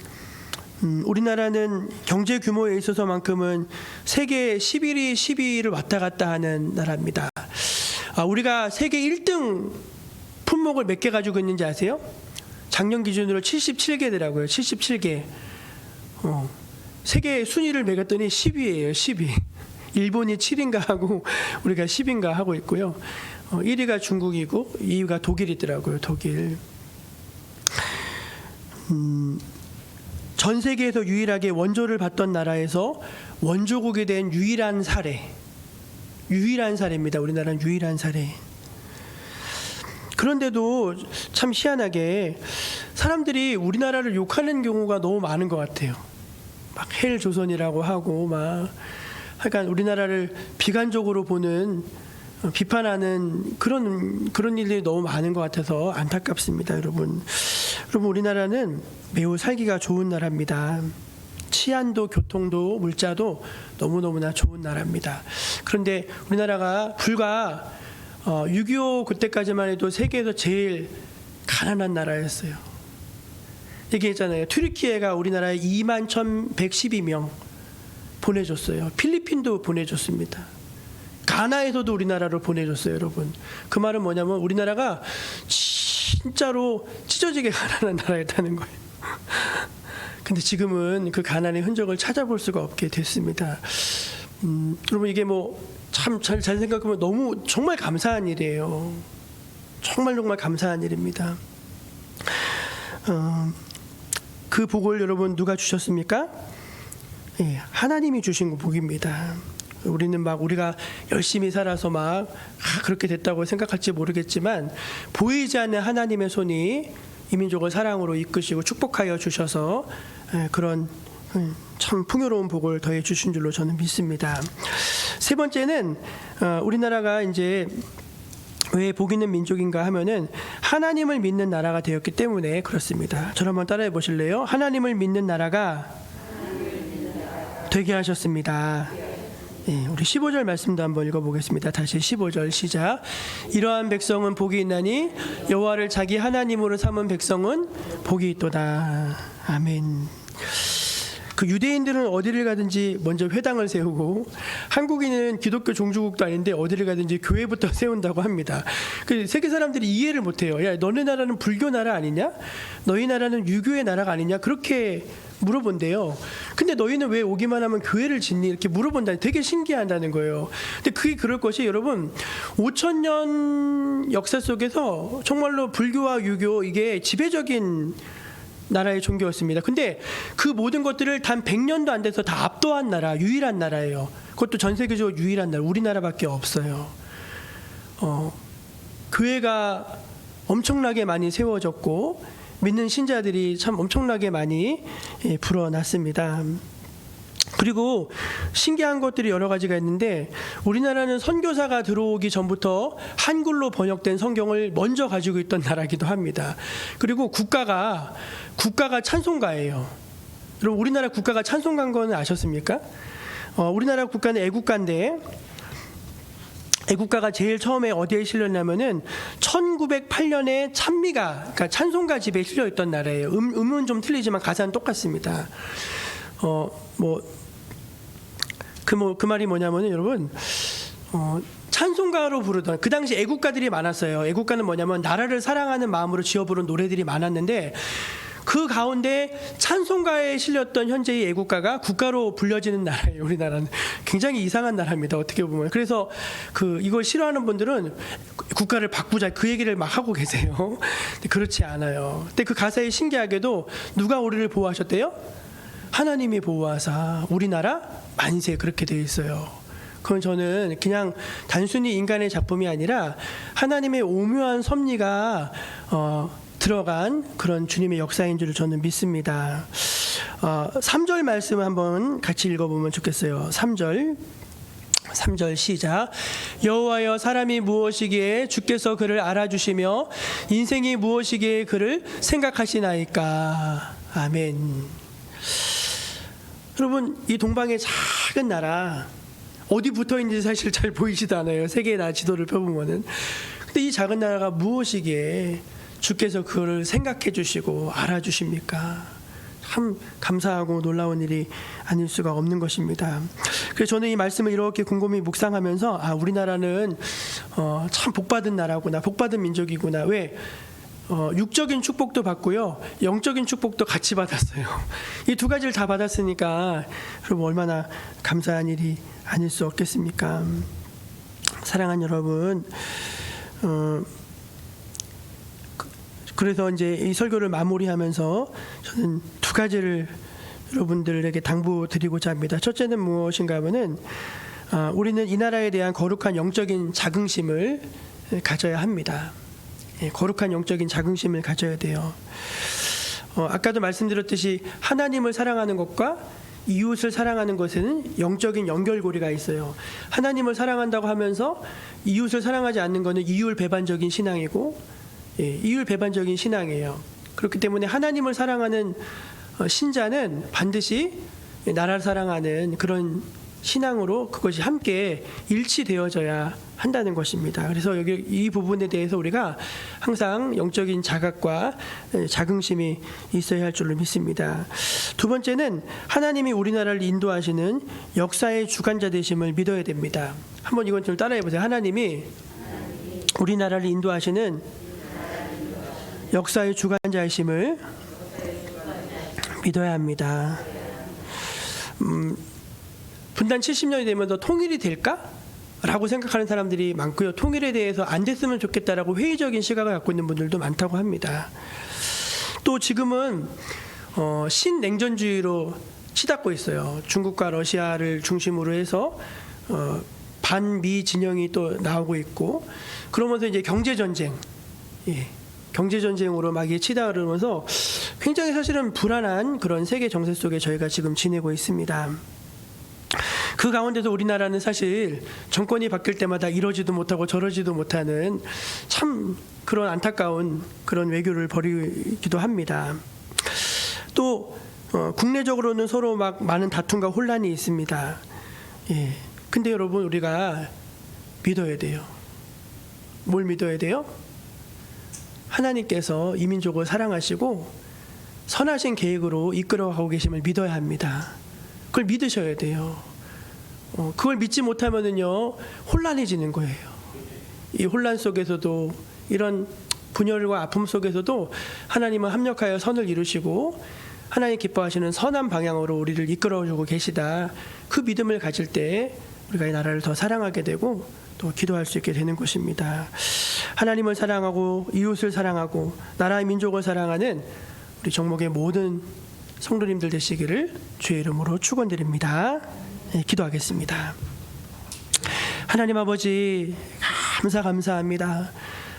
우리나라는 경제 규모에 있어서만큼은 세계 11위, 12위를 왔다 갔다 하는 나라입니다. 우리가 세계 1등 품목을 몇 개 가지고 있는지 아세요? 작년 기준으로 77개더라고요. 77개. 세계 순위를 매겼더니 10위예요. 10위. 일본이 7인가 하고 우리가 10인가 하고 있고요. 1위가 중국이고 2위가 독일이더라고요. 독일. 전 세계에서 유일하게 원조를 받던 나라에서 원조국이 된 유일한 사례입니다. 우리나라는 유일한 사례. 그런데도 참 희한하게 사람들이 우리나라를 욕하는 경우가 너무 많은 것 같아요. 막 헬조선이라고 하고 막 하여간 우리나라를 비관적으로 보는 비판하는 그런 일들이 너무 많은 것 같아서 안타깝습니다, 여러분. 여러분, 우리나라는 매우 살기가 좋은 나라입니다. 치안도 교통도 물자도 너무너무나 좋은 나라입니다. 그런데 우리나라가 불과 6.25 그때까지만 해도 세계에서 제일 가난한 나라였어요. 얘기했잖아요. 튀르키예가 우리나라에 21,112명 보내줬어요. 필리핀도 보내줬습니다. 가나에서도 우리나라로 보내줬어요, 여러분. 그 말은 뭐냐면 우리나라가 진짜로 찢어지게 가난한 나라였다는 거예요. 근데 지금은 그 가난의 흔적을 찾아볼 수가 없게 됐습니다. 여러분, 이게 뭐 참 잘 생각하면 너무 정말 감사한 일이에요. 정말 감사한 일입니다. 그 복을 여러분 누가 주셨습니까? 예, 하나님이 주신 복입니다. 우리는 막 우리가 열심히 살아서 막 그렇게 됐다고 생각할지 모르겠지만 보이지 않는 하나님의 손이 이 민족을 사랑으로 이끄시고 축복하여 주셔서 그런 참 풍요로운 복을 더해 주신 줄로 저는 믿습니다. 세 번째는 우리나라가 이제 왜 복 있는 민족인가 하면은 하나님을 믿는 나라가 되었기 때문에 그렇습니다. 저를 한번 따라해 보실래요? 하나님을 믿는 나라가 되게 하셨습니다. 예, 우리 15절 말씀도 한번 읽어보겠습니다. 다시 15절 시작. 이러한 백성은 복이 있나니 여호와를 자기 하나님으로 삼은 백성은 복이 있도다. 아멘. 그 유대인들은 어디를 가든지 먼저 회당을 세우고 한국인은 기독교 종주국도 아닌데 어디를 가든지 교회부터 세운다고 합니다. 그 세계 사람들이 이해를 못해요. 야, 너네 나라는 불교 나라 아니냐? 너희 나라는 유교의 나라가 아니냐? 그렇게 물어본대요. 근데 너희는 왜 오기만 하면 교회를 짓니? 이렇게 물어본다니 되게 신기하다는 거예요. 근데 그게 그럴 것이 여러분 5,000년 역사 속에서 정말로 불교와 유교 이게 지배적인 나라의 종교였습니다. 근데 그 모든 것들을 단 100년도 안 돼서 다 압도한 나라, 유일한 나라예요. 그것도 전 세계적으로 유일한 나라, 우리나라밖에 없어요. 교회가 엄청나게 많이 세워졌고 믿는 신자들이 참 엄청나게 많이 불어났습니다. 그리고 신기한 것들이 여러 가지가 있는데 우리나라는 선교사가 들어오기 전부터 한글로 번역된 성경을 먼저 가지고 있던 나라기도 합니다. 그리고 국가가 찬송가예요. 여러분 우리나라 국가가 찬송가인 거는 아셨습니까? 우리나라 국가는 애국가인데 애국가가 제일 처음에 어디에 실렸냐면은 1908년에 찬미가 그러니까 찬송가 집에 실려 있던 나라예요. 음은 좀 틀리지만 가사는 똑같습니다. 그 말이 뭐냐면은 여러분 찬송가로 부르던 그 당시 애국가들이 많았어요. 애국가는 뭐냐면 나라를 사랑하는 마음으로 지어 부른 노래들이 많았는데 그 가운데 찬송가에 실렸던 현재의 애국가가 국가로 불려지는 나라예요. 우리나라는 굉장히 이상한 나라입니다. 어떻게 보면. 그래서 이걸 싫어하는 분들은 국가를 바꾸자 그 얘기를 막 하고 계세요. 근데 그렇지 않아요. 근데 그 가사에 신기하게도 누가 우리를 보호하셨대요? 하나님이 보호하사 우리나라 만세 그렇게 되어 있어요. 그건 저는 그냥 단순히 인간의 작품이 아니라 하나님의 오묘한 섭리가 들어간 그런 주님의 역사인 줄 저는 믿습니다. 3절 말씀 한번 같이 읽어보면 좋겠어요. 3절 시작. 여호와여 사람이 무엇이기에 주께서 그를 알아주시며 인생이 무엇이기에 그를 생각하시나이까. 아멘. 여러분 이 동방의 작은 나라 어디 붙어있는지 사실 잘 보이지도 않아요. 세계의 나라 지도를 펴보면은. 근데 이 작은 나라가 무엇이기에 주께서 그를 생각해 주시고 알아주십니까? 참 감사하고 놀라운 일이 아닐 수가 없는 것입니다. 그래서 저는 이 말씀을 이렇게 곰곰이 묵상하면서 우리나라는 참 복받은 나라구나, 복받은 민족이구나. 왜? 육적인 축복도 받고요, 영적인 축복도 같이 받았어요. 이 두 가지를 다 받았으니까 여러분 얼마나 감사한 일이 아닐 수 없겠습니까? 사랑하는 여러분, 그래서 이제 이 설교를 마무리하면서 저는 두 가지를 여러분들에게 당부드리고자 합니다. 첫째는 무엇인가 하면은 우리는 이 나라에 대한 거룩한 영적인 자긍심을 가져야 합니다. 거룩한 영적인 자긍심을 가져야 돼요. 아까도 말씀드렸듯이 하나님을 사랑하는 것과 이웃을 사랑하는 것에는 영적인 연결고리가 있어요. 하나님을 사랑한다고 하면서 이웃을 사랑하지 않는 것은 이율 배반적인 신앙이고, 이율 배반적인 신앙이에요. 그렇기 때문에 하나님을 사랑하는 신자는 반드시 나라를 사랑하는 그런 신앙으로 그것이 함께 일치되어져야 한다는 것입니다. 그래서 여기 이 부분에 대해서 우리가 항상 영적인 자각과 자긍심이 있어야 할 줄로 믿습니다. 두 번째는 하나님이 우리나라를 인도하시는 역사의 주관자 되심을 믿어야 됩니다. 한번 이건 좀 따라해 보세요. 하나님이 우리나라를 인도하시는 역사의 주관자이심을 믿어야 합니다. 분단 70년이 되면 더 통일이 될까? 라고 생각하는 사람들이 많고요. 통일에 대해서 안 됐으면 좋겠다라고 회의적인 시각을 갖고 있는 분들도 많다고 합니다. 또 지금은 신냉전주의로 치닫고 있어요. 중국과 러시아를 중심으로 해서 반미 진영이 또 나오고 있고, 그러면서 이제 경제전쟁, 경제전쟁으로 막 치닫으면서 굉장히 사실은 불안한 그런 세계 정세 속에 저희가 지금 지내고 있습니다. 그 가운데서 우리나라는 사실 정권이 바뀔 때마다 이러지도 못하고 저러지도 못하는 참 그런 안타까운 그런 외교를 벌이기도 합니다. 또 국내적으로는 서로 막 많은 다툼과 혼란이 있습니다. 근데 여러분 우리가 믿어야 돼요. 뭘 믿어야 돼요? 하나님께서 이 민족을 사랑하시고 선하신 계획으로 이끌어가고 계심을 믿어야 합니다. 그걸 믿으셔야 돼요. 그걸 믿지 못하면은요 혼란해지는 거예요. 이 혼란 속에서도, 이런 분열과 아픔 속에서도 하나님은 합력하여 선을 이루시고 하나님 기뻐하시는 선한 방향으로 우리를 이끌어주고 계시다. 그 믿음을 가질 때 우리가 이 나라를 더 사랑하게 되고 또 기도할 수 있게 되는 것입니다. 하나님을 사랑하고 이웃을 사랑하고 나라의 민족을 사랑하는 우리 정목의 모든 성도님들 되시기를 주의 이름으로 축원드립니다. 기도하겠습니다. 하나님 아버지, 감사합니다.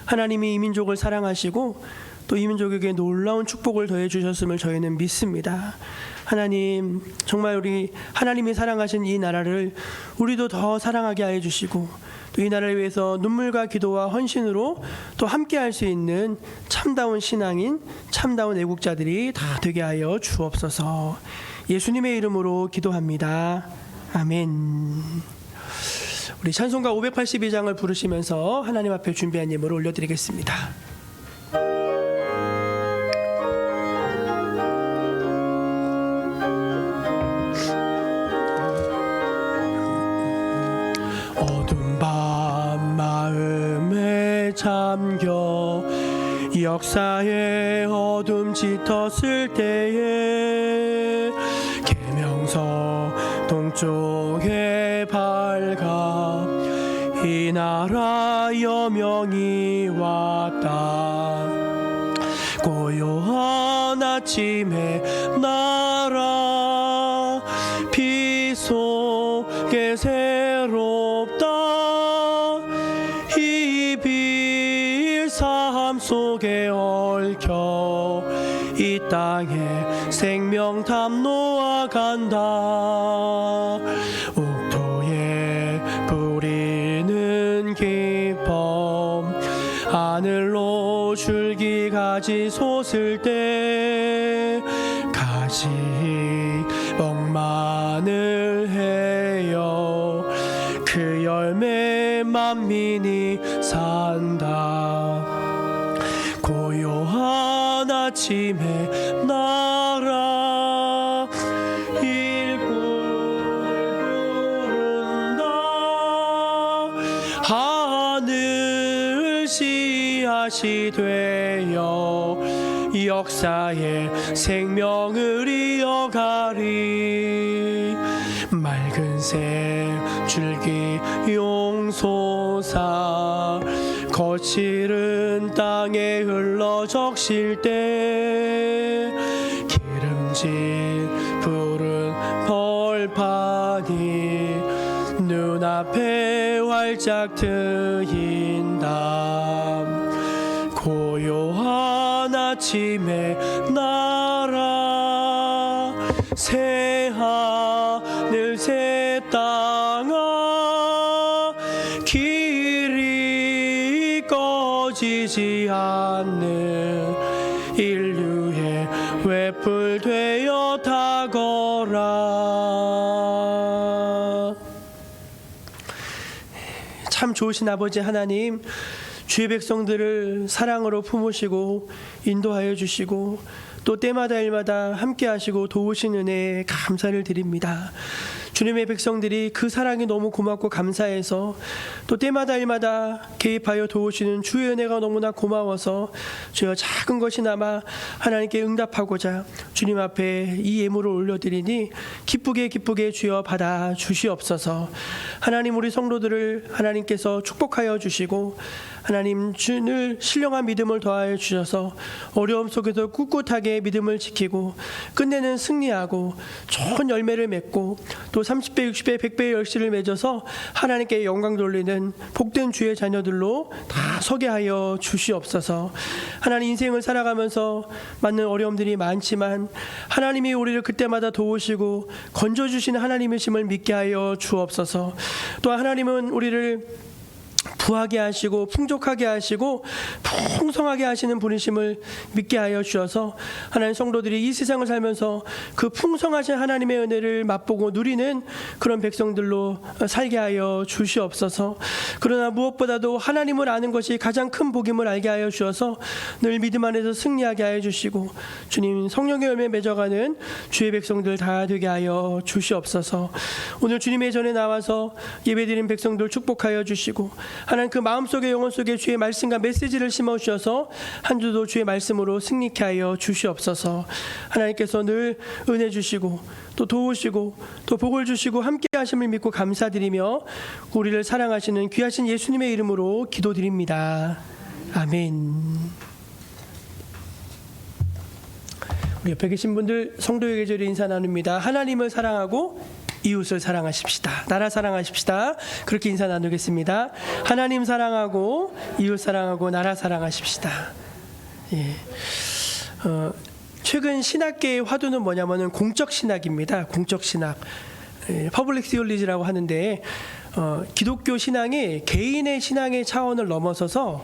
하나님이 이 민족을 사랑하시고 또 이 민족에게 놀라운 축복을 더해 주셨음을 저희는 믿습니다. 하나님, 정말 우리 하나님이 사랑하신 이 나라를 우리도 더 사랑하게 하여 주시고 또 이 나라를 위해서 눈물과 기도와 헌신으로 또 함께 할 수 있는 참다운 신앙인, 참다운 애국자들이 다 되게 하여 주옵소서. 예수님의 이름으로 기도합니다. 아멘. 우리 찬송가 582장을 부르시면서 하나님 앞에 준비한 예물을 올려드리겠습니다. 어두운 밤 마음에 잠겨 역사의 어둠 짙었을 때에 계명서 동쪽에 밝아 이 나라 여명이 왔다. 고요한 아침에 나라 빛 속에 새롭다. 이 빛 삶 속에 얽혀 이 땅에 생명담 놓아간다. 옥토에 뿌리는 기쁨 하늘로 줄기 가지 솟을 때 가지 멍만을 해요. 그 열매 만민이 산다. 고요한 아침에 나라 일꾼 부른다. 하늘 씨앗이 되어 역사의 생명을 이어가리. 맑은 새 줄기 용솟아 거칠은 땅에 흘러 적실 때 기름진 푸른 벌판이 눈앞에 활짝 트인다. 고요한 아침에 나라 새 하늘 새 땅아 길이 꺼지지 않는 인류의 횃불 되어 타거라. 참 좋으신 아버지 하나님, 주의 백성들을 사랑으로 품으시고 인도하여 주시고 또 때마다 일마다 함께 하시고 도우신 은혜에 감사를 드립니다. 주님의 백성들이 그 사랑이 너무 고맙고 감사해서 또 때마다 일마다 개입하여 도우시는 주의 은혜가 너무나 고마워서 주여 작은 것이나마 하나님께 응답하고자 주님 앞에 이 예물을 올려드리니 기쁘게 주여 받아 주시옵소서. 하나님, 우리 성도들을 하나님께서 축복하여 주시고 하나님 주를 신령한 믿음을 더하여 주셔서 어려움 속에서 꿋꿋하게 믿음을 지키고 끝내는 승리하고 좋은 열매를 맺고 또 30배, 60배, 100배의 열심을 맺어서 하나님께 영광 돌리는 복된 주의 자녀들로 다 서게 하여 주시옵소서. 하나님, 인생을 살아가면서 맞는 어려움들이 많지만 하나님이 우리를 그때마다 도우시고 건져주시는 하나님이심을 믿게 하여 주옵소서. 또 하나님은 우리를 부하게 하시고 풍족하게 하시고 풍성하게 하시는 분이심을 믿게 하여 주셔서 하나님 성도들이 이 세상을 살면서 그 풍성하신 하나님의 은혜를 맛보고 누리는 그런 백성들로 살게 하여 주시옵소서. 그러나 무엇보다도 하나님을 아는 것이 가장 큰 복임을 알게 하여 주셔서 늘 믿음 안에서 승리하게 하여 주시고 주님 성령의 열매 맺어가는 주의 백성들 다 되게 하여 주시옵소서. 오늘 주님의 전에 나와서 예배드린 백성들 축복하여 주시고 하나님 그 마음속에 영혼 속에 주의 말씀과 메시지를 심어주셔서 한 주도 주의 말씀으로 승리케 하여 주시옵소서. 하나님께서 늘 은혜 주시고 또 도우시고 또 복을 주시고 함께 하심을 믿고 감사드리며 우리를 사랑하시는 귀하신 예수님의 이름으로 기도드립니다. 아멘. 우리 옆에 계신 분들 성도의 계절에 인사 나눕니다. 하나님을 사랑하고 이웃을 사랑하십시다. 나라 사랑하십시다. 그렇게 인사 나누겠습니다. 하나님 사랑하고 이웃 사랑하고 나라 사랑하십시다. 예. 최근 신학계의 화두는 뭐냐면은 공적 신학입니다. 공적 신학, 퍼블릭 시올리지라고 하는데 기독교 신앙이 개인의 신앙의 차원을 넘어서서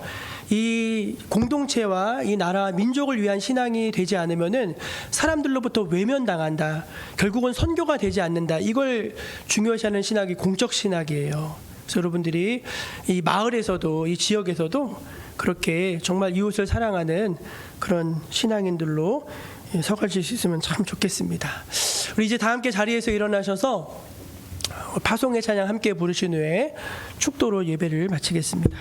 이 공동체와 이 나라 민족을 위한 신앙이 되지 않으면은 사람들로부터 외면당한다. 결국은 선교가 되지 않는다. 이걸 중요시하는 신학이 공적 신학이에요. 그래서 여러분들이 이 마을에서도 이 지역에서도 그렇게 정말 이웃을 사랑하는 그런 신앙인들로 서가실 수 있으면 참 좋겠습니다. 우리 이제 다 함께 자리에서 일어나셔서 파송의 찬양 함께 부르신 후에 축도로 예배를 마치겠습니다.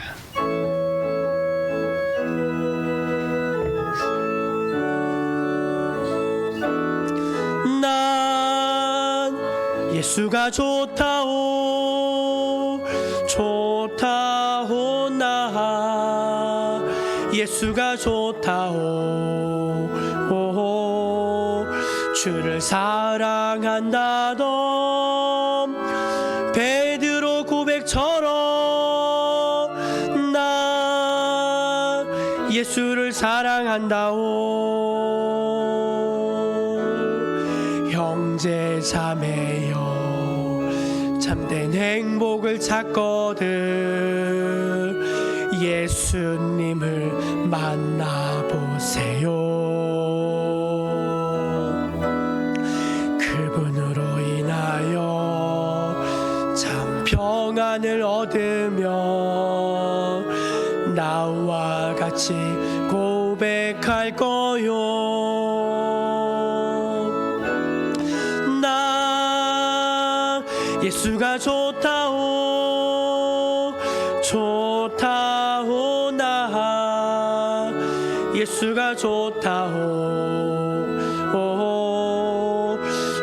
난 예수가 좋다오 좋다오 나 예수가 좋다오 주를 사랑한다던 베드로 고백처럼 나 예수를 사랑한다오. 형제 자매여 참된 행복을 찾거든 예수님을 만나보세요. 그분으로 인하여 참 평안을 얻으며 나와 같이 고백할 거요. 나 예수가 좋다오 좋다오 나 예수가 좋다오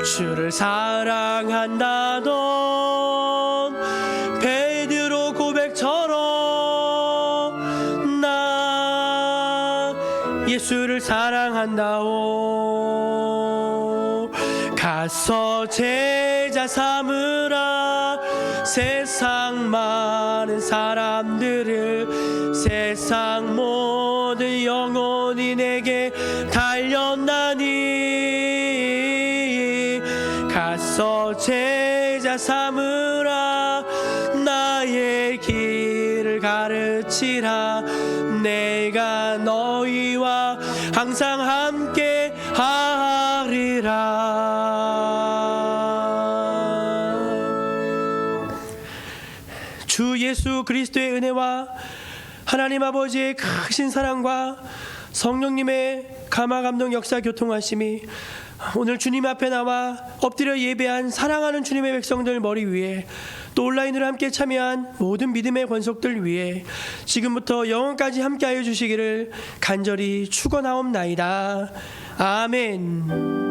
주를 사랑한다던 베드로 고백처럼 나 예수를 사랑한다오. 가서 제자 삼으라 세상 많은 사람들을 세상 모든 영혼이 내게 달렸나니 가서 제자 삼으라 나의 길을 가르치라 내가 너희와 항상 함께 하리라. 주 예수 그리스도의 은혜와 하나님 아버지의 크신 사랑과 성령님의 감화 감동 역사 교통하심이 오늘 주님 앞에 나와 엎드려 예배한 사랑하는 주님의 백성들 머리 위에 또 온라인으로 함께 참여한 모든 믿음의 권속들 위에 지금부터 영원까지 함께하여 주시기를 간절히 축원하옵나이다. 아멘.